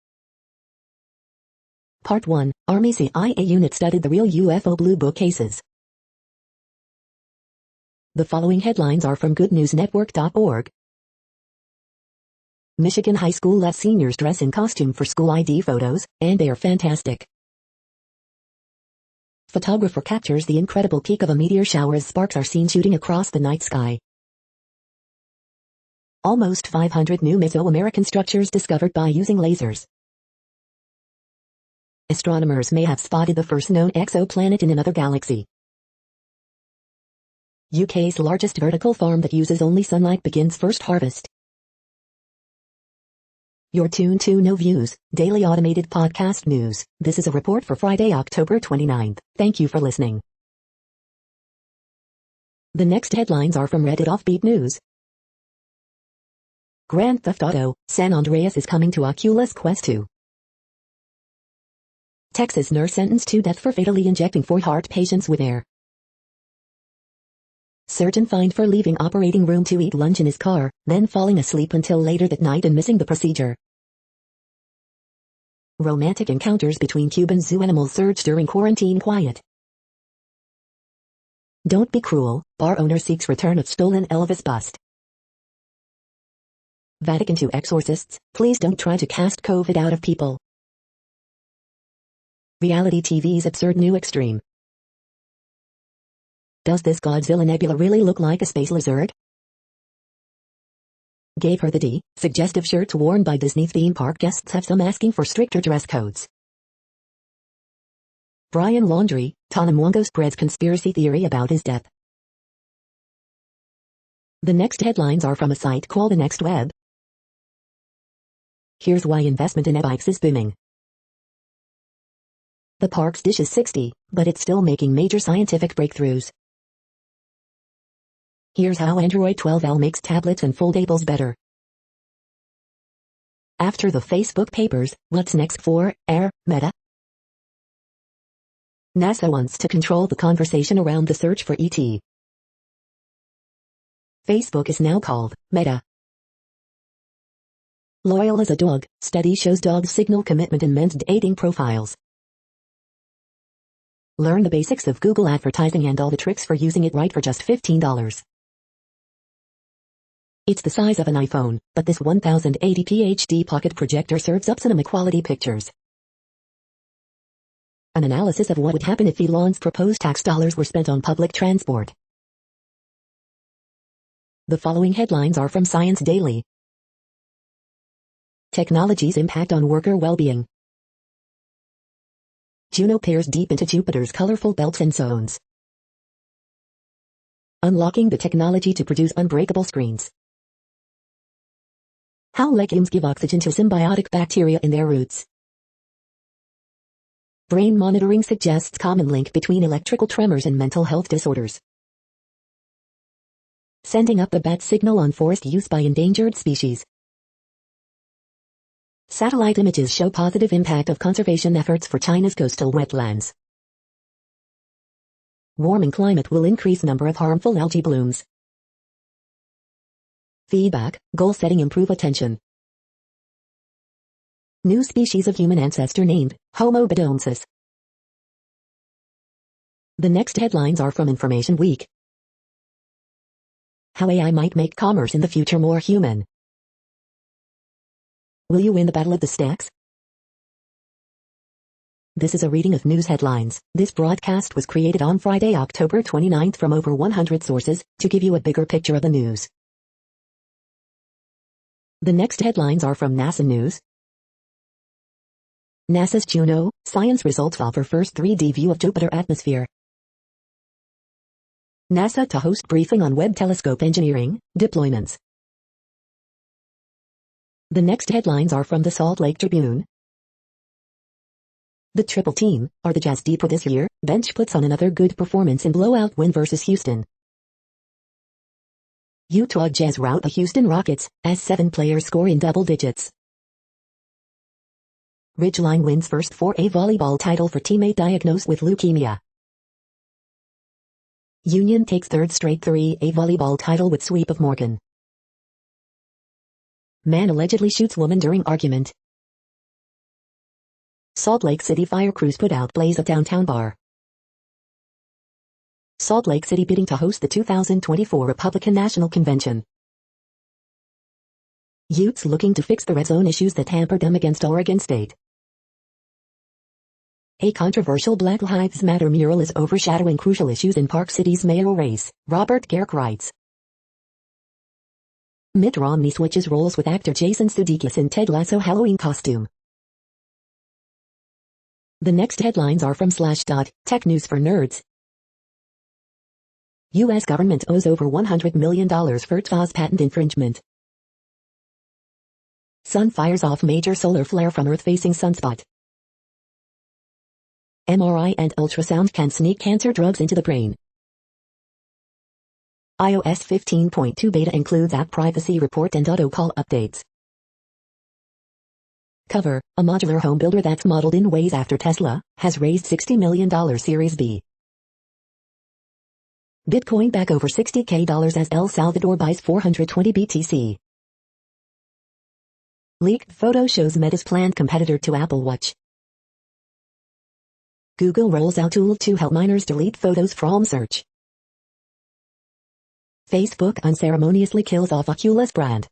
Part 1, Army CIA unit studied the real UFO Blue Book cases. The following headlines are from goodnewsnetwork.org. Michigan high school lets seniors dress in costume for school ID photos, and they are fantastic. Photographer captures the incredible peak of a meteor shower as sparks are seen shooting across the night sky. Almost 500 new Mesoamerican structures discovered by using lasers. Astronomers may have spotted the first known exoplanet in another galaxy. UK's largest vertical farm that uses only sunlight begins first harvest. You're tuned to No Views, daily automated podcast news. This is a report for Friday, October 29th. Thank you for listening. The next headlines are from Reddit Offbeat News. Grand Theft Auto, San Andreas is coming to Oculus Quest 2. Texas nurse sentenced to death for fatally injecting 4 heart patients with air. Surgeon fined for leaving operating room to eat lunch in his car, then falling asleep until later that night and missing the procedure. Romantic encounters between Cuban zoo animals surge during quarantine quiet. Don't be cruel, bar owner seeks return of stolen Elvis bust. Vatican II exorcists, please don't try to cast COVID out of people. Reality TV's absurd new extreme. Does this Godzilla nebula really look like a space lizard? Gave her the D. Suggestive shirts worn by Disney theme park guests have some asking for stricter dress codes. Brian Laundrie, Tana Mwongo spreads conspiracy theory about his death. The next headlines are from a site called The Next Web. Here's why investment in e-bikes is booming. The park's dish is 60, but it's still making major scientific breakthroughs. Here's how Android 12L makes tablets and foldables better. After the Facebook papers, what's next for Meta? NASA wants to control the conversation around the search for ET. Facebook is now called Meta. Loyal as a dog, study shows dogs signal commitment in men's dating profiles. Learn the basics of Google advertising and all the tricks for using it right for just $15. It's the size of an iPhone, but this 1080p HD pocket projector serves up cinema quality pictures. An analysis of what would happen if Elon's proposed tax dollars were spent on public transport. The following headlines are from Science Daily. Technology's impact on worker well-being. Juno peers deep into Jupiter's colorful belts and zones. Unlocking the technology to produce unbreakable screens. How legumes give oxygen to symbiotic bacteria in their roots. Brain monitoring suggests common link between electrical tremors and mental health disorders. Sending up the bat signal on forest use by endangered species. Satellite images show positive impact of conservation efforts for China's coastal wetlands. Warming climate will increase number of harmful algae blooms. Feedback, goal setting improve attention. New species of human ancestor named Homo bidomsis. The next headlines are from Information Week. How AI might make commerce in the future more human. Will you win the battle of the stacks? This is a reading of news headlines. This broadcast was created on Friday, October 29th from over 100 sources, to give you a bigger picture of the news. The next headlines are from NASA News. NASA's Juno, science results offer first 3D view of Jupiter atmosphere. NASA to host briefing on Webb telescope engineering, deployments. The next headlines are from the Salt Lake Tribune. The Triple Team, are the Jazz deeper this year? Bench puts on another good performance in blowout win versus Houston. Utah Jazz rout the Houston Rockets, as 7 players score in double digits. Ridgeline wins first 4A volleyball title for teammate diagnosed with leukemia. Union takes third straight 3A volleyball title with sweep of Morgan. Man allegedly shoots woman during argument. Salt Lake City fire crews put out blaze of downtown bar. Salt Lake City bidding to host the 2024 Republican National Convention. Utes looking to fix the red zone issues that hampered them against Oregon State. A controversial Black Lives Matter mural is overshadowing crucial issues in Park City's mayoral race, Robert Garrick writes. Mitt Romney switches roles with actor Jason Sudeikis in Ted Lasso Halloween costume. The next headlines are from Slashdot, tech news for nerds. U.S. government owes over $100 million for TVA's patent infringement. Sun fires off major solar flare from Earth-facing sunspot. MRI and ultrasound can sneak cancer drugs into the brain. iOS 15.2 beta includes app privacy report and auto-call updates. Cover, a modular home builder that's modeled in ways after Tesla, has raised $60 million Series B. Bitcoin back over $60K as El Salvador buys 420 BTC. Leaked photo shows Meta's planned competitor to Apple Watch. Google rolls out tool to help minors delete photos from search. Facebook unceremoniously kills off Oculus brand.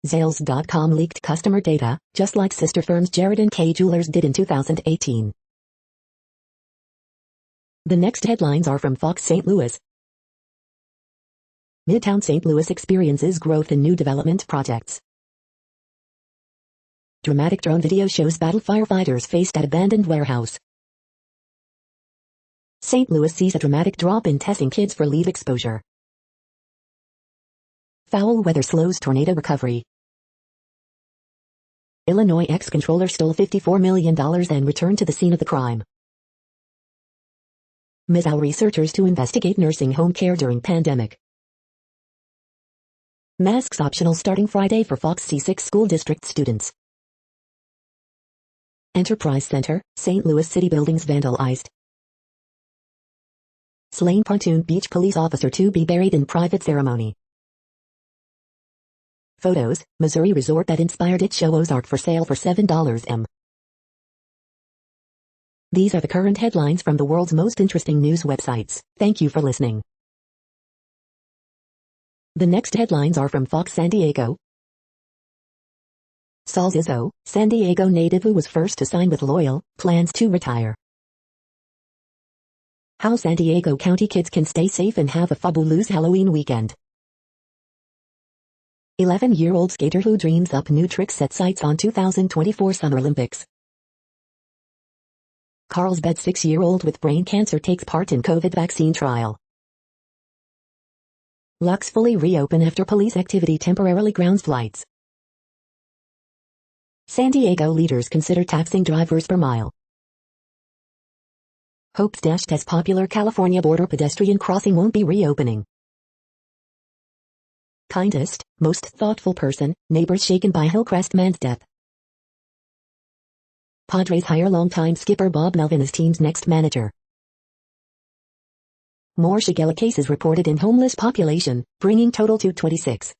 Zales.com leaked customer data, just like sister firms Jared and Kay Jewelers did in 2018. The next headlines are from Fox St. Louis. Midtown St. Louis experiences growth in new development projects. Dramatic drone video shows battle firefighters faced at abandoned warehouse. St. Louis sees a dramatic drop in testing kids for lead exposure. Foul weather slows tornado recovery. Illinois ex-controller stole $54 million and returned to the scene of the crime. Mizzou researchers to investigate nursing home care during pandemic. Masks optional starting Friday for Fox C6 school district students. Enterprise Center, St. Louis City buildings vandalized. Slain Pontoon Beach police officer to be buried in private ceremony. Photos, Missouri resort that inspired it show Ozark for sale for $7 These are the current headlines from the world's most interesting news websites. Thank you for listening. The next headlines are from Fox San Diego. Saul Zizzo, San Diego native who was first to sign with Loyal, plans to retire. How San Diego County kids can stay safe and have a fabulous Halloween weekend. 11-year-old skater who dreams up new tricks set sights on 2024 Summer Olympics. Carlsbad 6-year-old with brain cancer takes part in COVID vaccine trial. Locks fully reopen after police activity temporarily grounds flights. San Diego leaders consider taxing drivers per mile. Hopes dashed as popular California border pedestrian crossing won't be reopening. Kindest, most thoughtful person, neighbors shaken by Hillcrest man's death. Padres hire longtime skipper Bob Melvin as team's next manager. More Shigella cases reported in homeless population, bringing total to 26.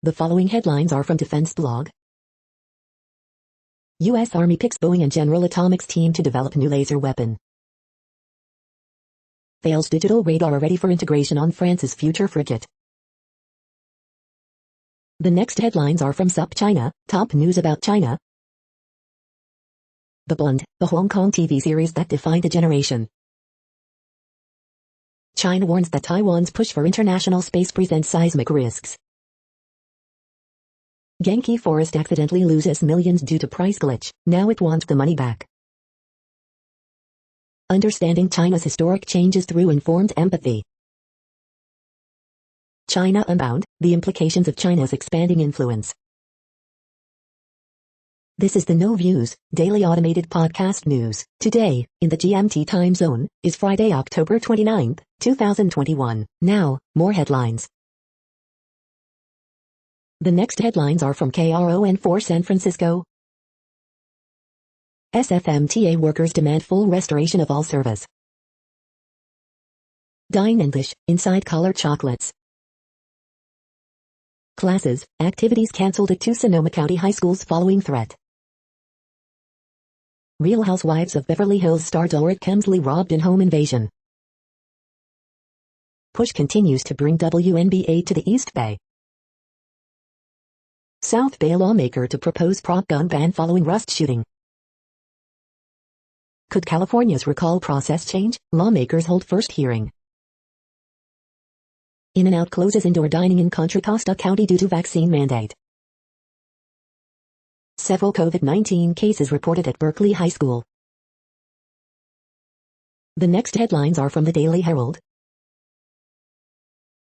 The following headlines are from Defense Blog. U.S. Army picks Boeing and General Atomics team to develop new laser weapon. Fails digital radar ready for integration on France's future frigate. The next headlines are from SUP China, top news about China. The Blonde, the Hong Kong TV series that defined a generation. China warns that Taiwan's push for international space presents seismic risks. Genki Forest accidentally loses millions due to price glitch, now it wants the money back. Understanding China's historic changes through informed empathy. China Unbound, the implications of China's expanding influence. This is the No Views, daily automated podcast news. Today, in the GMT time zone, is Friday, October 29, 2021. Now, more headlines. The next headlines are from KRON4 San Francisco. SFMTA workers demand full restoration of all service. Dine English, inside collar chocolates. Classes, activities cancelled at two Sonoma County high schools following threat. Real Housewives of Beverly Hills star Dorit Kemsley robbed in home invasion. Push continues to bring WNBA to the East Bay. South Bay lawmaker to propose prop gun ban following Rust shooting. Could California's recall process change? Lawmakers hold first hearing. In-N-Out closes indoor dining in Contra Costa County due to vaccine mandate. Several COVID-19 cases reported at Berkeley High School. The next headlines are from the Daily Herald.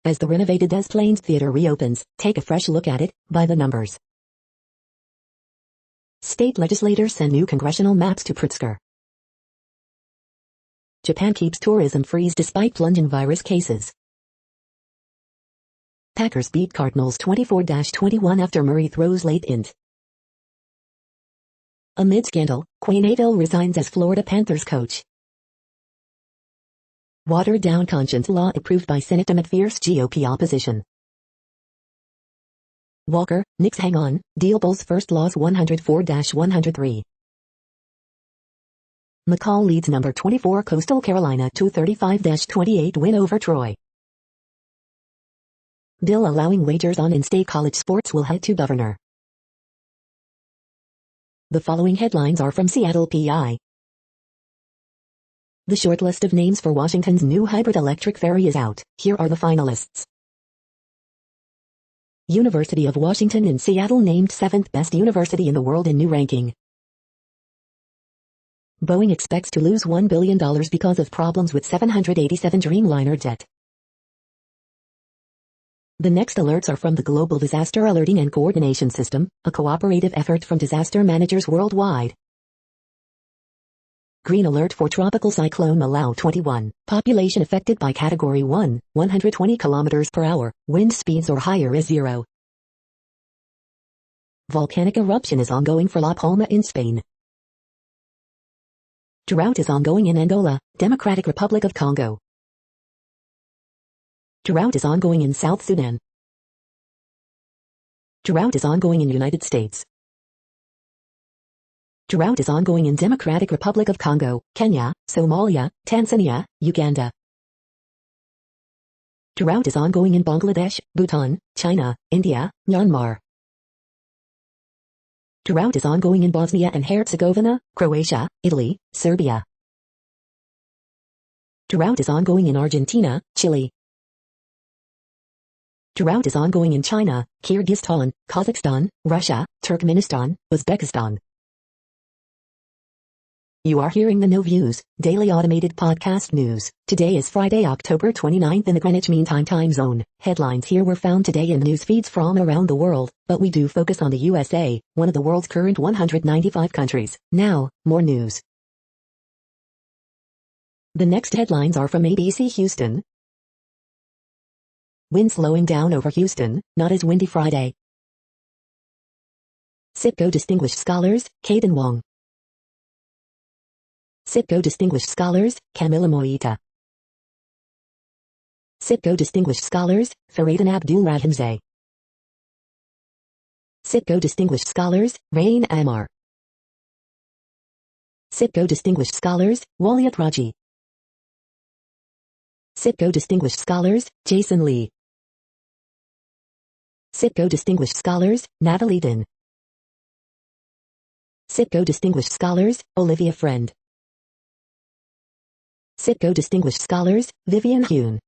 As the renovated Des Plaines Theater reopens, take a fresh look at it, by the numbers. State legislators send new congressional maps to Pritzker. Japan keeps tourism freeze despite plunging virus cases. Packers beat Cardinals 24-21 after Murray throws late int. Amid scandal, Quayneville resigns as Florida Panthers coach. Watered-down conscience law approved by Senate amid fierce GOP opposition. Walker, Knicks hang on, deal Bulls first loss 104-103. McCall leads number 24 Coastal Carolina to 35-28 win over Troy. Bill allowing wagers on in-state college sports will head to governor. The following headlines are from Seattle PI. The short list of names for Washington's new hybrid electric ferry is out. Here are the finalists. University of Washington in Seattle named 7th best university in the world in new ranking. Boeing expects to lose $1 billion because of problems with 787 Dreamliner jet. The next alerts are from the Global Disaster Alerting and Coordination System, a cooperative effort from disaster managers worldwide. Green alert for tropical cyclone Malau 21. Population affected by Category 1, 120 km per hour, wind speeds or higher is 0. Volcanic eruption is ongoing for La Palma in Spain. Drought is ongoing in Angola, Democratic Republic of Congo. Drought is ongoing in South Sudan. Drought is ongoing in United States. Drought is ongoing in Democratic Republic of Congo, Kenya, Somalia, Tanzania, Uganda. Drought is ongoing in Bangladesh, Bhutan, China, India, Myanmar. Drought is ongoing in Bosnia and Herzegovina, Croatia, Italy, Serbia. Drought is ongoing in Argentina, Chile. Drought is ongoing in China, Kyrgyzstan, Kazakhstan, Russia, Turkmenistan, Uzbekistan. You are hearing the No Views, daily automated podcast news. Today is Friday, October 29th in the Greenwich Mean Time zone. Headlines here were found today in news feeds from around the world, but we do focus on the USA, one of the world's current 195 countries. Now, more news. The next headlines are from ABC Houston. Wind slowing down over Houston, not as windy Friday. CITGO Distinguished Scholars, Caden Wong. CITGO Distinguished Scholars, Camila Moita. CITGO Distinguished Scholars, Faridan Abdul Rahimzai. CITGO Distinguished Scholars, Rain Amar. CITGO Distinguished Scholars, Waliat Raji. CITGO Distinguished Scholars, Jason Lee. CITGO Distinguished Scholars, Natalie Din. CITGO Distinguished Scholars, Olivia Friend. CITGO Distinguished Scholars, Vivian Hune.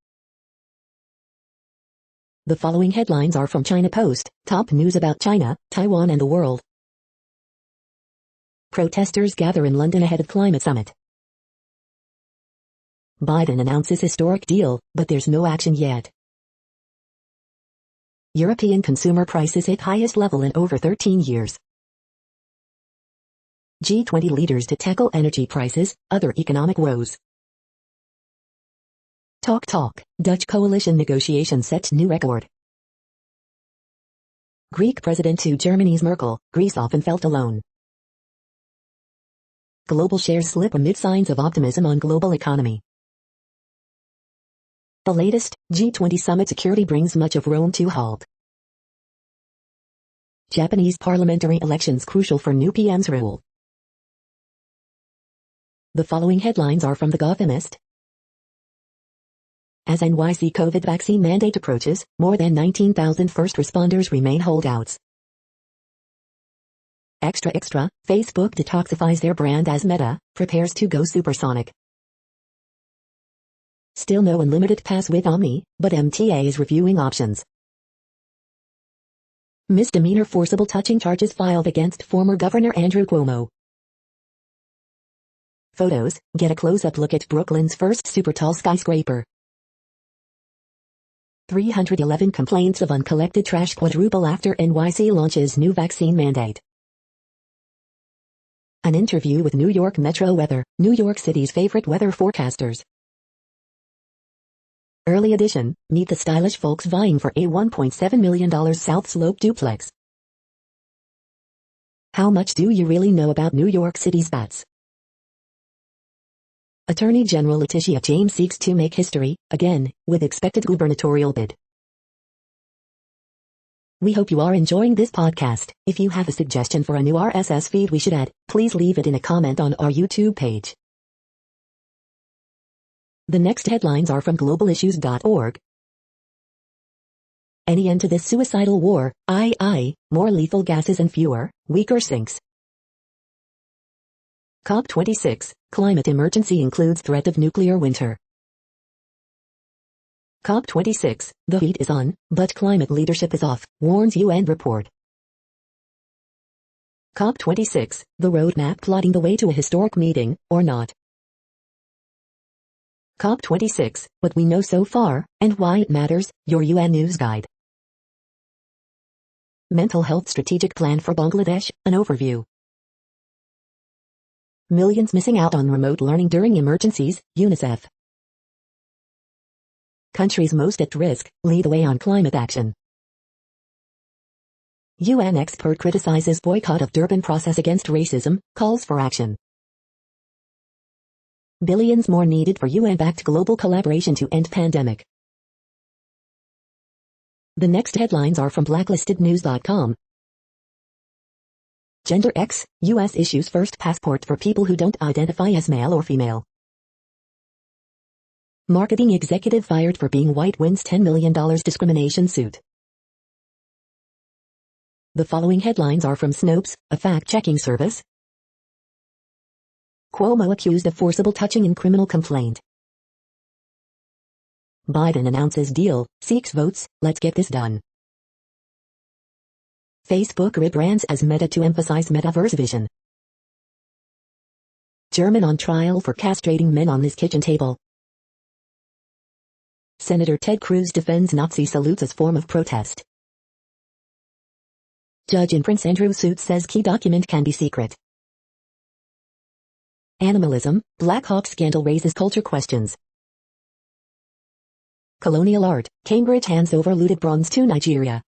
The following headlines are from China Post, top news about China, Taiwan and the world. Protesters gather in London ahead of climate summit. Biden announces historic deal, but there's no action yet. European consumer prices hit highest level in over 13 years. G20 leaders to tackle energy prices, other economic woes. Talk, Dutch coalition negotiation sets new record. Greek president to Germany's Merkel, Greece often felt alone. Global shares slip amid signs of optimism on global economy. The latest, G20 summit security brings much of Rome to halt. Japanese parliamentary elections crucial for new PM's rule. The following headlines are from The Gothamist. As NYC COVID vaccine mandate approaches, more than 19,000 first responders remain holdouts. Extra, Facebook detoxifies their brand as Meta prepares to go supersonic. Still no unlimited pass with Omni, but MTA is reviewing options. Misdemeanor forcible touching charges filed against former Governor Andrew Cuomo. Photos, get a close-up look at Brooklyn's first super-tall skyscraper. 311 complaints of uncollected trash quadruple after NYC launches new vaccine mandate. An interview with New York Metro Weather, New York City's favorite weather forecasters. Early edition, meet the stylish folks vying for a $1.7 million South Slope duplex. How much do you really know about New York City's bats? Attorney General Letitia James seeks to make history, again, with expected gubernatorial bid. We hope you are enjoying this podcast. If you have a suggestion for a new RSS feed we should add, please leave it in a comment on our YouTube page. The next headlines are from globalissues.org. Any end to this suicidal war? More lethal gases and fewer, weaker sinks. COP26, climate emergency includes threat of nuclear winter. COP26, the heat is on, but climate leadership is off, warns UN report. COP26, the roadmap plotting the way to a historic meeting, or not. COP26, what we know so far, and why it matters, your UN News Guide. Mental Health Strategic Plan for Bangladesh, an overview. Millions missing out on remote learning during emergencies, UNICEF. Countries most at risk, lead the way on climate action. UN expert criticizes boycott of Durban process against racism, calls for action. Billions more needed for UN-backed global collaboration to end pandemic. The next headlines are from blacklistednews.com. Gender X, U.S. issues first passport for people who don't identify as male or female. Marketing executive fired for being white wins $10 million discrimination suit. The following headlines are from Snopes, a fact-checking service. Cuomo accused of forcible touching in criminal complaint. Biden announces deal, seeks votes, let's get this done. Facebook rebrands as Meta to emphasize metaverse vision. German on trial for castrating men on his kitchen table. Senator Ted Cruz defends Nazi salutes as form of protest. Judge in Prince Andrew suit says key document can be secret. Animalism, Black Hawk scandal raises culture questions. Colonial art, Cambridge hands over looted bronze to Nigeria.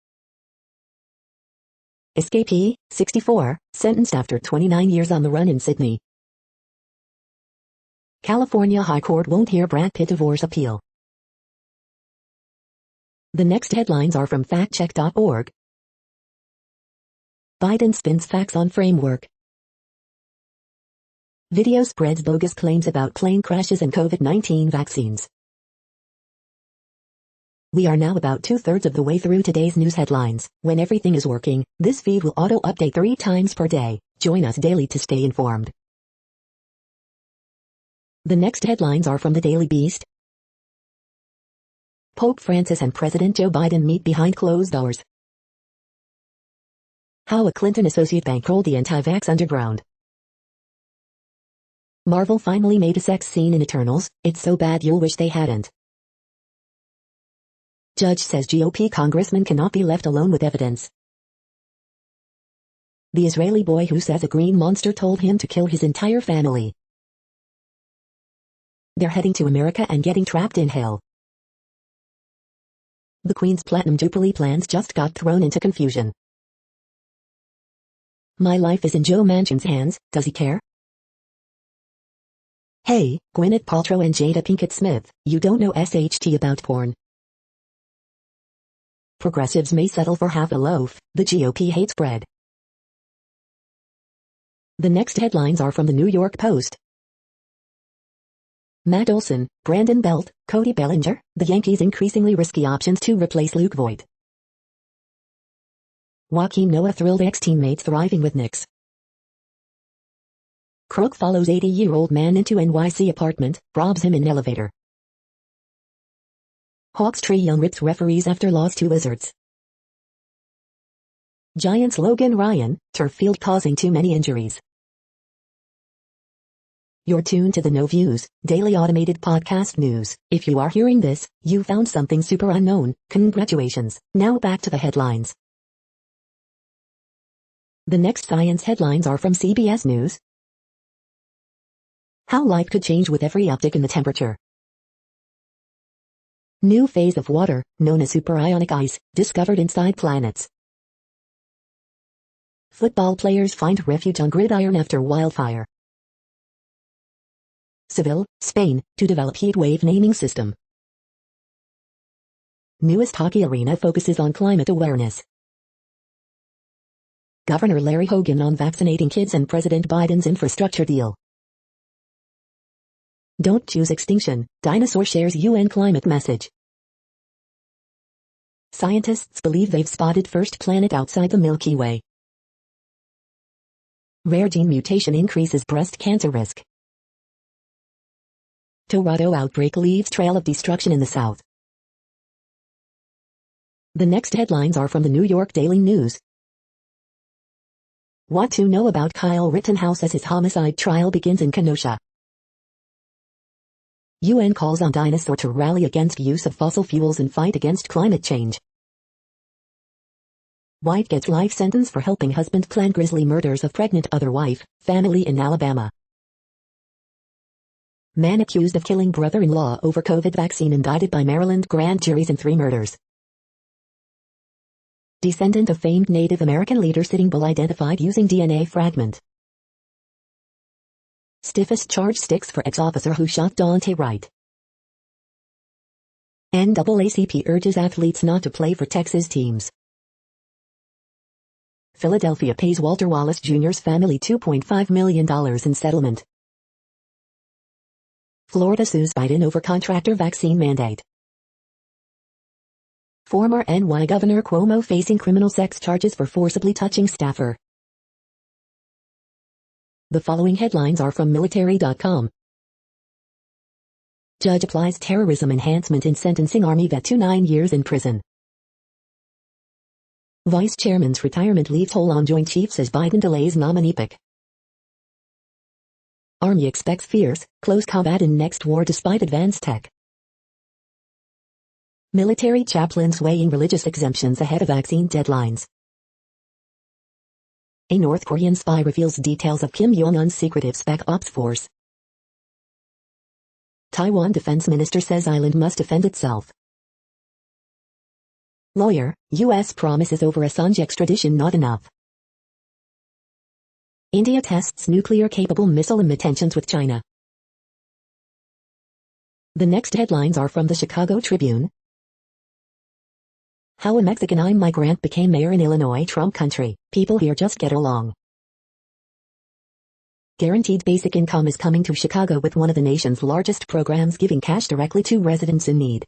Escapee, 64, sentenced after 29 years on the run in Sydney. California High Court won't hear Brad Pitt divorce appeal. The next headlines are from factcheck.org. Biden spins facts on framework. Video spreads bogus claims about plane crashes and COVID-19 vaccines. We are now about 2/3 of the way through today's news headlines. When everything is working, this feed will auto-update 3 times per day. Join us daily to stay informed. The next headlines are from the Daily Beast. Pope Francis and President Joe Biden meet behind closed doors. How a Clinton associate bankrolled the anti-vax underground. Marvel finally made a sex scene in Eternals. It's so bad you'll wish they hadn't. Judge says GOP congressman cannot be left alone with evidence. The Israeli boy who says a green monster told him to kill his entire family. They're heading to America and getting trapped in hell. The Queen's Platinum Jubilee plans just got thrown into confusion. My life is in Joe Manchin's hands, does he care? Hey, Gwyneth Paltrow and Jada Pinkett Smith, you don't know SHT about porn. Progressives may settle for half a loaf, the GOP hates bread. The next headlines are from the New York Post. Matt Olson, Brandon Belt, Cody Bellinger, the Yankees' increasingly risky options to replace Luke Voigt. Joakim Noah thrilled ex-teammates thriving with Knicks. Crook follows 80-year-old man into NYC apartment, robs him in elevator. Hawks Trae Young rips referees after loss to Wizards. Giants Logan Ryan, turf field causing too many injuries. You're tuned to the No Views, daily automated podcast news. If you are hearing this, you found something super unknown. Congratulations. Now back to the headlines. The next science headlines are from CBS News. How life could change with every uptick in the temperature. New phase of water, known as superionic ice, discovered inside planets. Football players find refuge on gridiron after wildfire. Seville, Spain, to develop heat wave naming system. Newest hockey arena focuses on climate awareness. Governor Larry Hogan on vaccinating kids and President Biden's infrastructure deal. Don't choose extinction, dinosaur shares UN climate message. Scientists believe they've spotted first planet outside the Milky Way. Rare gene mutation increases breast cancer risk. Tornado outbreak leaves trail of destruction in the south. The next headlines are from the New York Daily News. What to know about Kyle Rittenhouse as his homicide trial begins in Kenosha. UN calls on dinosaur to rally against use of fossil fuels and fight against climate change. Wife gets life sentence for helping husband plan grisly murders of pregnant other wife, family in Alabama. Man accused of killing brother-in-law over COVID vaccine indicted by Maryland grand juries in 3 murders. Descendant of famed Native American leader Sitting Bull identified using DNA fragment. Stiffest charge sticks for ex-officer who shot Daunte Wright. NAACP urges athletes not to play for Texas teams. Philadelphia pays Walter Wallace Jr.'s family $2.5 million in settlement. Florida sues Biden over contractor vaccine mandate. Former NY Governor Cuomo facing criminal sex charges for forcibly touching staffer. The following headlines are from military.com. Judge applies terrorism enhancement in sentencing Army vet to 9 years in prison. Vice Chairman's retirement leaves hole on Joint Chiefs as Biden delays nominee pick. Army expects fierce, close combat in next war despite advanced tech. Military chaplains weighing religious exemptions ahead of vaccine deadlines. A North Korean spy reveals details of Kim Jong-un's secretive spec ops force. Taiwan Defense Minister says island must defend itself. Lawyer, U.S. promises over Assange extradition not enough. India tests nuclear-capable missile amid tensions with China. The next headlines are from the Chicago Tribune. How a Mexican immigrant became mayor in Illinois, Trump country. People here just get along. Guaranteed basic income is coming to Chicago with one of the nation's largest programs giving cash directly to residents in need.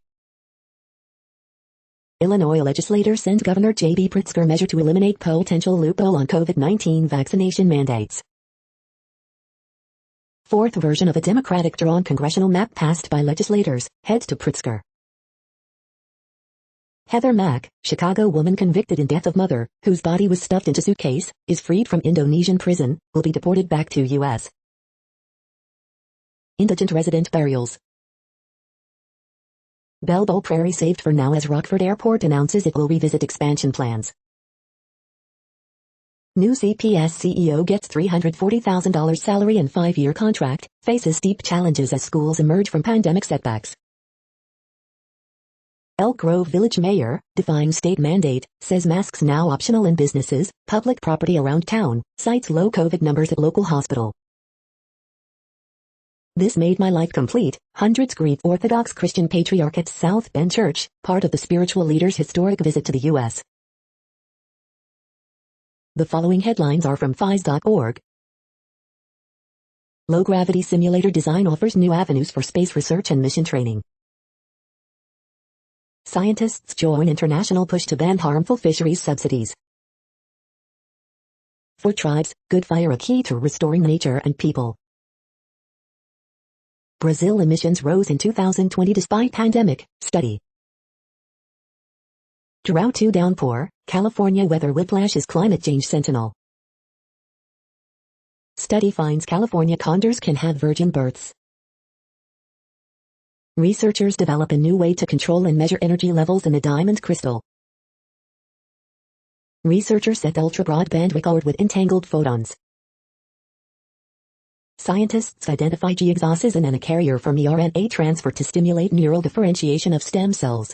Illinois legislators send Governor J.B. Pritzker measure to eliminate potential loophole on COVID-19 vaccination mandates. Fourth version of a Democratic drawn congressional map passed by legislators, heads to Pritzker. Heather Mack, Chicago woman convicted in death of mother, whose body was stuffed into suitcase, is freed from Indonesian prison, will be deported back to U.S. Indigent resident burials. Belleville Prairie saved for now as Rockford Airport announces it will revisit expansion plans. New CPS CEO gets $340,000 salary and 5-year contract, faces steep challenges as schools emerge from pandemic setbacks. Elk Grove Village Mayor, defying state mandate, says masks now optional in businesses, public property around town, cites low COVID numbers at local hospital. This made my life complete. Hundreds greet Orthodox Christian Patriarch at South Bend Church, part of the spiritual leader's historic visit to the U.S. The following headlines are from phys.org. Low-gravity simulator design offers new avenues for space research and mission training. Scientists join international push to ban harmful fisheries subsidies. For tribes, good fire a key to restoring nature and people. Brazil emissions rose in 2020 despite pandemic, study. Drought to downpour, California weather whiplash is climate change sentinel. Study finds California condors can have virgin births. Researchers develop a new way to control and measure energy levels in a diamond crystal. Researchers set ultra-broadband record with entangled photons. Scientists identify G-exocysin and a carrier for mRNA transfer to stimulate neural differentiation of stem cells.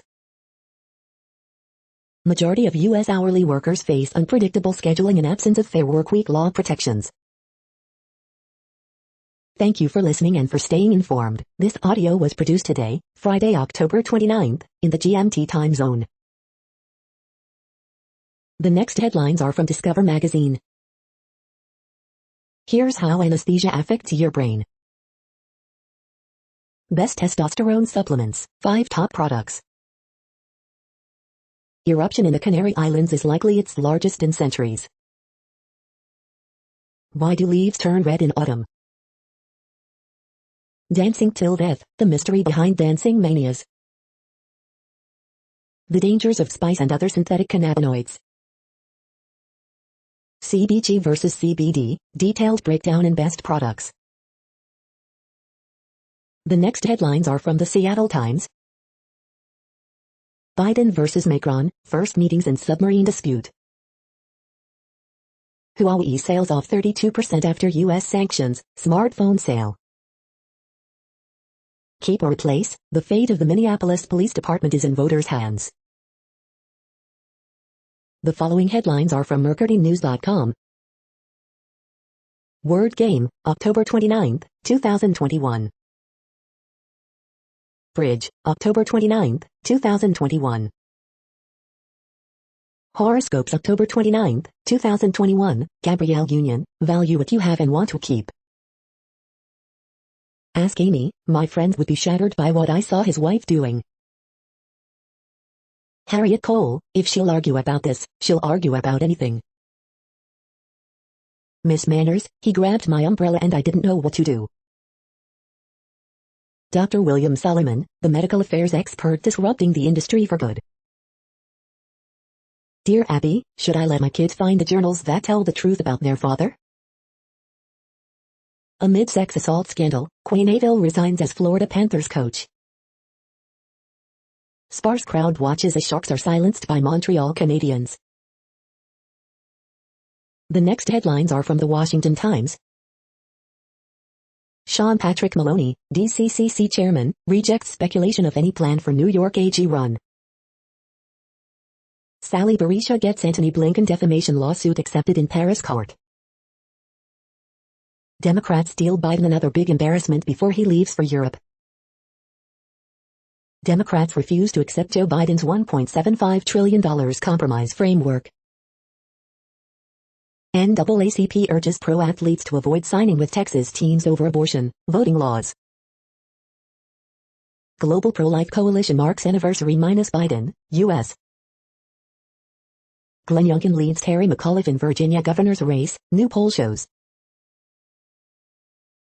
Majority of U.S. hourly workers face unpredictable scheduling and absence of fair workweek law protections. Thank you for listening and for staying informed. This audio was produced today, Friday, October 29th, in the GMT time zone. The next headlines are from Discover magazine. Here's how anesthesia affects your brain. Best testosterone supplements, 5 top products. Eruption in the Canary Islands is likely its largest in centuries. Why do leaves turn red in autumn? Dancing till death, the mystery behind dancing manias. The dangers of spice and other synthetic cannabinoids. CBG versus CBD, detailed breakdown in best products. The next headlines are from the Seattle Times. Biden versus Macron, first meetings in submarine dispute. Huawei sales off 32% after U.S. sanctions, smartphone sale. Keep or replace, the fate of the Minneapolis Police Department is in voters' hands. The following headlines are from MercuryNews.com. Word Game, October 29th, 2021. Bridge, October 29th, 2021. Horoscopes, October 29th, 2021. Gabrielle Union, value what you have and want to keep. Ask Amy, my friends would be shattered by what I saw his wife doing. Harriet Cole, if she'll argue about this, she'll argue about anything. Miss Manners, he grabbed my umbrella and I didn't know what to do. Dr. William Solomon, the medical affairs expert disrupting the industry for good. Dear Abby, should I let my kids find the journals that tell the truth about their father? Amid sex assault scandal, Quaynaville resigns as Florida Panthers coach. Sparse crowd watches as Sharks are silenced by Montreal Canadiens. The next headlines are from the Washington Times. Sean Patrick Maloney, DCCC chairman, rejects speculation of any plan for New York AG run. Sally Berisha gets Antony Blinken defamation lawsuit accepted in Paris court. Democrats deal Biden another big embarrassment before he leaves for Europe. Democrats refuse to accept Joe Biden's $1.75 trillion compromise framework. NAACP urges pro athletes to avoid signing with Texas teams over abortion, voting laws. Global Pro-Life Coalition marks anniversary minus Biden, U.S. Glenn Youngkin leads Terry McAuliffe in Virginia governor's race, new poll shows.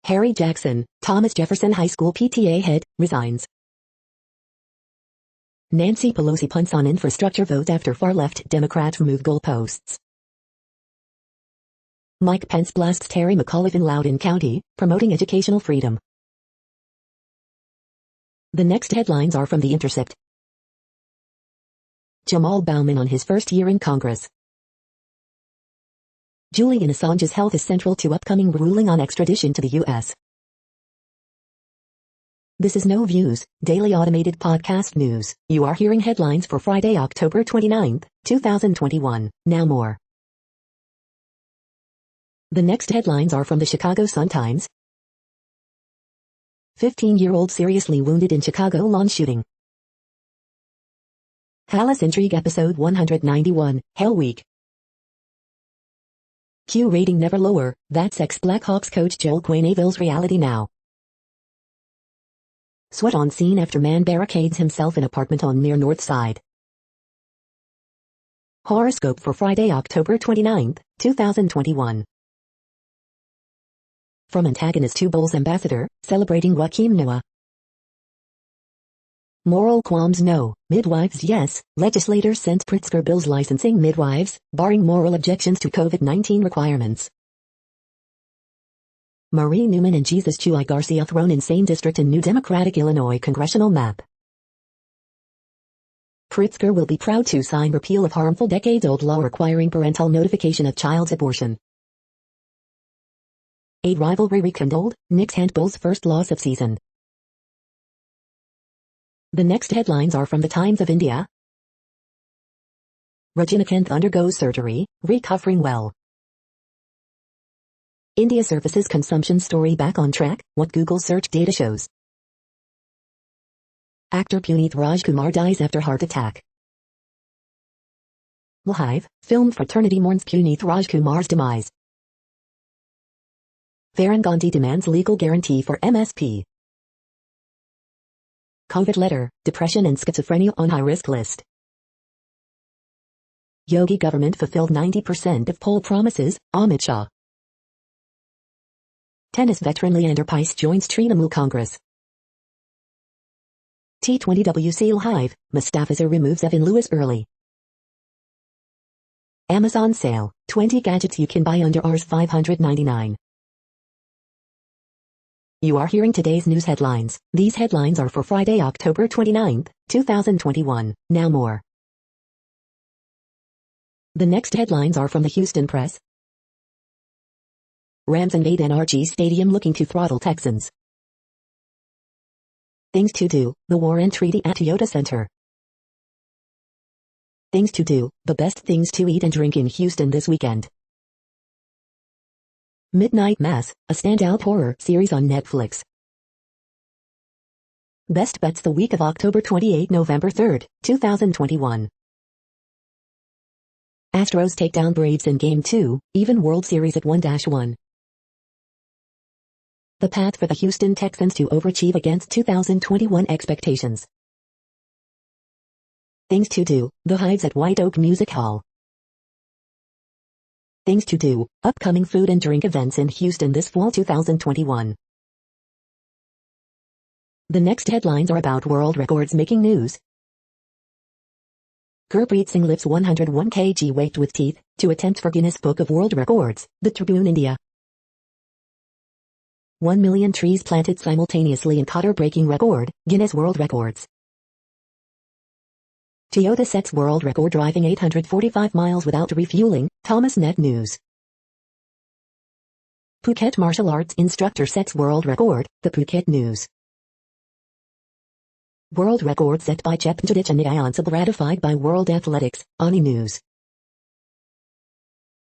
Harry Jackson, Thomas Jefferson High School PTA head, resigns. Nancy Pelosi punts on infrastructure vote after far-left Democrats remove goalposts. Mike Pence blasts Terry McAuliffe in Loudoun County, promoting educational freedom. The next headlines are from The Intercept. Jamal Bowman on his first year in Congress. Julian Assange's health is central to upcoming ruling on extradition to the U.S. This is No Views, daily automated podcast news. You are hearing headlines for Friday, October 29, 2021. Now more. The next headlines are from the Chicago Sun-Times. 15-year-old seriously wounded in Chicago lawn shooting. Palace Intrigue Episode 191, Hell Week. Q rating never lower, that's ex-Blackhawks coach Joel Quenneville's reality now. Sweat on scene after man barricades himself in apartment on near North Side. Horoscope for Friday, October 29, 2021. From antagonist to Bulls ambassador, celebrating Joakim Noah. Moral qualms no, midwives yes, legislators sent Pritzker bills licensing midwives, barring moral objections to COVID-19 requirements. Marie Newman and Jesus Chuy Garcia thrown in same district in new Democratic Illinois congressional map. Pritzker will be proud to sign repeal of harmful decades-old law requiring parental notification of child's abortion. A rivalry rekindled, Knicks hand Bulls' first loss of season. The next headlines are from the Times of India. Rajinikanth undergoes surgery, recovering well. India services consumption story back on track, what Google search data shows. Actor Puneeth Rajkumar dies after heart attack. Live, film fraternity mourns Puneeth Rajkumar's demise. Varun Gandhi demands legal guarantee for MSP. COVID letter, depression and schizophrenia on high-risk list. Yogi government fulfilled 90% of poll promises, Amit Shah. Tennis veteran Leander Paes joins Tribune Congress. T20 WC Live, Mustafizer removes Evan Lewis early. Amazon sale, 20 gadgets you can buy under Rs $599. You are hearing today's news headlines. These headlines are for Friday, October 29, 2021. Now more. The next headlines are from the Houston Press. Rams invade NRG Stadium looking to throttle Texans. Things to do, the war and treaty at Toyota Center. Things to do, the best things to eat and drink in Houston this weekend. Midnight Mass, a standout horror series on Netflix. Best bets the week of October 28, November 3, 2021. Astros take down Braves in Game 2, even World Series at 1-1. The path for the Houston Texans to overachieve against 2021 expectations. Things to do, the Hives at White Oak Music Hall. Things to do, upcoming food and drink events in Houston this fall 2021. The next headlines are about world records making news. Gurpreet Singh lifts 101 kg weight with teeth, to attempt for Guinness Book of World Records, the Tribune India. 1 million trees planted simultaneously in Qatar breaking record, Guinness World Records. Toyota sets world record driving 845 miles without refueling, Thomas Net News. Phuket martial arts instructor sets world record, the Phuket News. World record set by Chepnjadich and Nyayansab ratified by World Athletics, Ani News.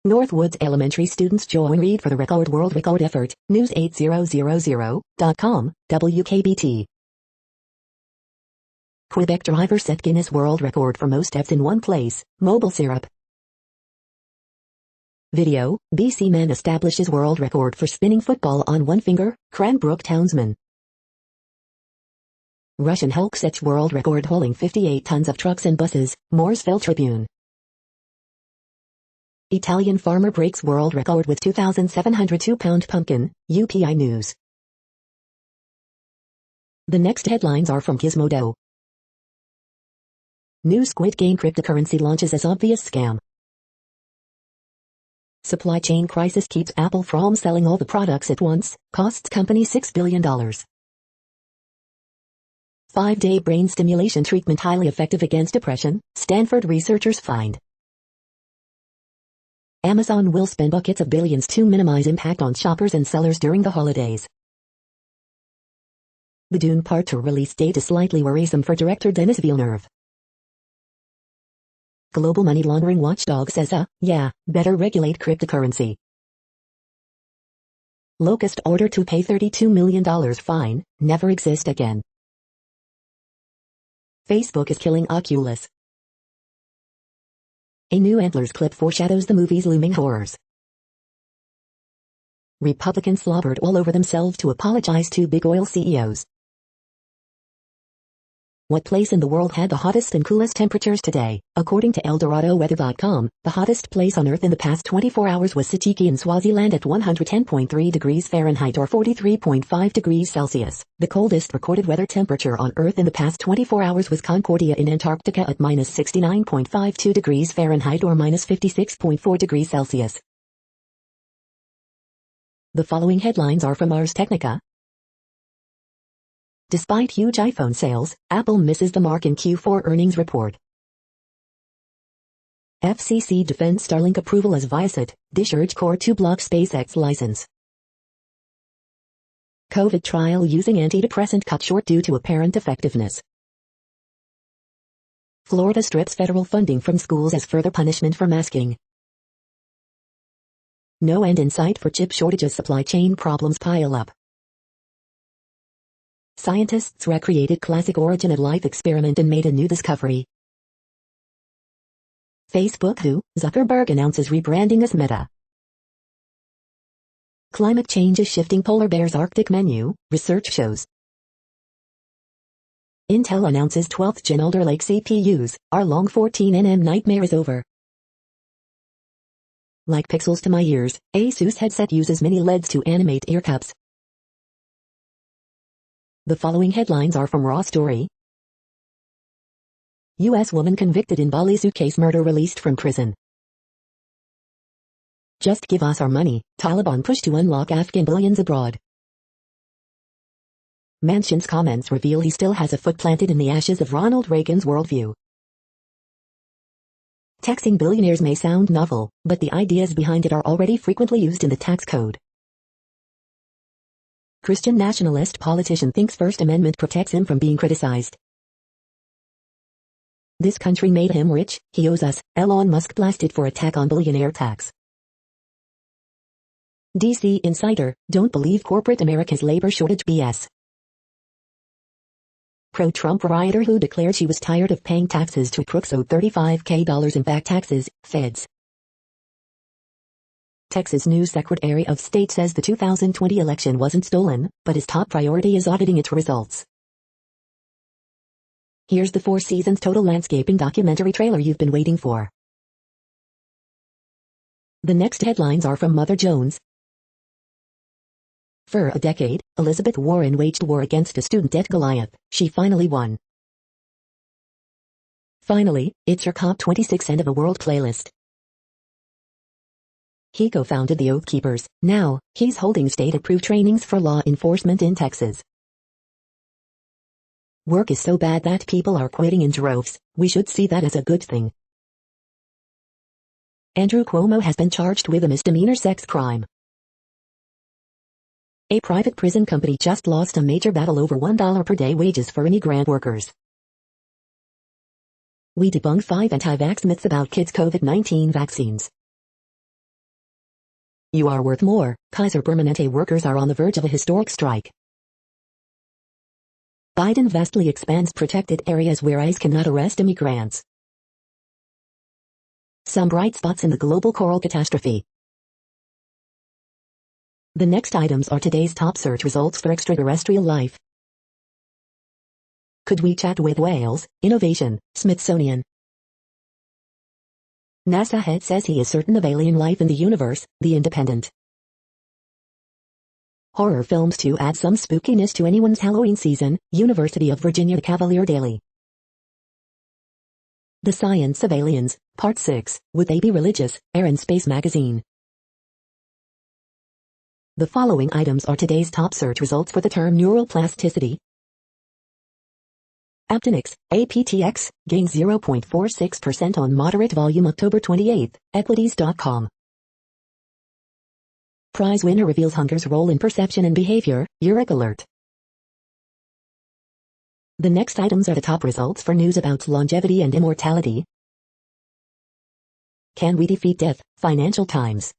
Northwoods Elementary students join Reed for the record world record effort, news8000.com, WKBT. Quebec driver set Guinness World Record for most steps in one place, mobile syrup. Video, BC man establishes world record for spinning football on one finger, Cranbrook townsman. Russian Hulk sets world record hauling 58 tons of trucks and buses, Mooresville Tribune. Italian farmer breaks world record with 2,702-pound pumpkin, UPI News. The next headlines are from Gizmodo. New Squid Game cryptocurrency launches as obvious scam. Supply chain crisis keeps Apple from selling all the products at once, costs company $6 billion. 5-day brain stimulation treatment highly effective against depression, Stanford researchers find. Amazon will spend buckets of billions to minimize impact on shoppers and sellers during the holidays. The Dune Part 2 release date is slightly worrisome for director Denis Villeneuve. Global money laundering watchdog says better regulate cryptocurrency. Locust order to pay $32 million fine, never exist again. Facebook is killing Oculus. A new Antlers clip foreshadows the movie's looming horrors. Republicans slobbered all over themselves to apologize to big oil CEOs. What place in the world had the hottest and coolest temperatures today? According to ElDoradoWeather.com, the hottest place on Earth in the past 24 hours was Sitiki in Swaziland at 110.3 degrees Fahrenheit or 43.5 degrees Celsius. The coldest recorded weather temperature on Earth in the past 24 hours was Concordia in Antarctica at minus 69.52 degrees Fahrenheit or minus 56.4 degrees Celsius. The following headlines are from Ars Technica. Despite huge iPhone sales, Apple misses the mark in Q4 earnings report. FCC defends Starlink approval as Viasat, Dish urge Core to block SpaceX license. COVID trial using antidepressant cut short due to apparent effectiveness. Florida strips federal funding from schools as further punishment for masking. No end in sight for chip shortages, supply chain problems pile up. Scientists recreated classic origin of life experiment and made a new discovery. Facebook who, Zuckerberg announces rebranding as Meta. Climate change is shifting polar bear's Arctic menu, research shows. Intel announces 12th Gen Alder Lake CPUs, our long 14nm nightmare is over. Like pixels to my ears, Asus headset uses mini LEDs to animate ear cups. The following headlines are from Raw Story. U.S. woman convicted in Bali suitcase murder released from prison. Just give us our money, Taliban push to unlock Afghan billions abroad. Manchin's comments reveal he still has a foot planted in the ashes of Ronald Reagan's worldview. Taxing billionaires may sound novel, but the ideas behind it are already frequently used in the tax code. Christian nationalist politician thinks First Amendment protects him from being criticized. This country made him rich, he owes us, Elon Musk blasted for attack on billionaire tax. DC Insider, don't believe corporate America's labor shortage BS. Pro-Trump rioter who declared she was tired of paying taxes to crooks owed $35K in back taxes, feds. Texas News Secretary of State says the 2020 election wasn't stolen, but his top priority is auditing its results. Here's the 4 seasons total landscaping documentary trailer you've been waiting for. The next headlines are from Mother Jones. For a decade, Elizabeth Warren waged war against a student debt Goliath. She finally won. Finally, it's your COP26 end of a world playlist. He co-founded the Oath Keepers. Now, he's holding state-approved trainings for law enforcement in Texas. Work is so bad that people are quitting in droves. We should see that as a good thing. Andrew Cuomo has been charged with a misdemeanor sex crime. A private prison company just lost a major battle over $1 per day wages for immigrant workers. We debunk 5 anti-vax myths about kids' COVID-19 vaccines. You are worth more. Kaiser Permanente workers are on the verge of a historic strike. Biden vastly expands protected areas where ICE cannot arrest immigrants. Some bright spots in the global coral catastrophe. The next items are today's top search results for extraterrestrial life. Could we chat with whales? Innovation, Smithsonian. NASA head says he is certain of alien life in the universe, The Independent. Horror films to add some spookiness to anyone's Halloween season, University of Virginia Cavalier Daily. The Science of Aliens, Part 6, with A.B. Religious, Air and Space Magazine. The following items are today's top search results for the term neuroplasticity. Aptenics, APTX, gains 0.46% on moderate volume October 28, Equities.com. Prize winner reveals hunger's role in perception and behavior, Uric Alert. The next items are the top results for news about longevity and immortality. Can we defeat death? Financial Times.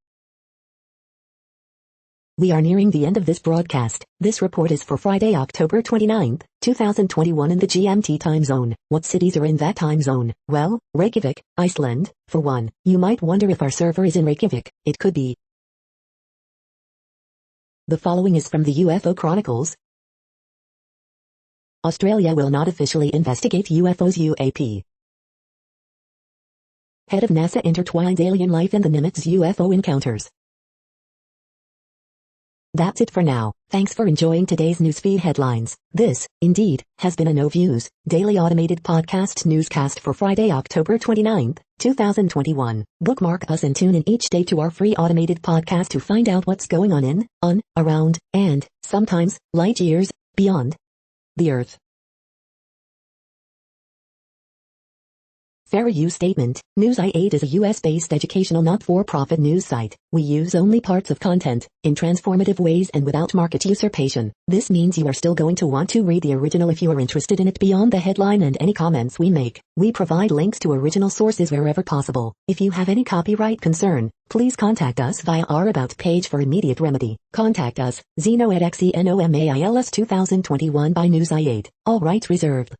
We are nearing the end of this broadcast. This report is for Friday, October 29, 2021 in the GMT time zone. What cities are in that time zone? Well, Reykjavik, Iceland, for one. You might wonder if our server is in Reykjavik. It could be. The following is from the UFO Chronicles. Australia will not officially investigate UFOs. UAP. Head of NASA intertwined alien life and the Nimitz UFO encounters. That's it for now. Thanks for enjoying today's newsfeed headlines. This, indeed, has been a No Views, daily automated podcast newscast for Friday, October 29, 2021. Bookmark us and tune in each day to our free automated podcast to find out what's going on, around, and, sometimes, light years, beyond the Earth. Fair use statement. News i8 is a US-based educational not-for-profit news site. We use only parts of content, in transformative ways and without market usurpation. This means you are still going to want to read the original if you are interested in it beyond the headline and any comments we make. We provide links to original sources wherever possible. If you have any copyright concern, please contact us via our About page for immediate remedy. Contact us, Zeno at XENOMAILS 2021 by News i8. All rights reserved.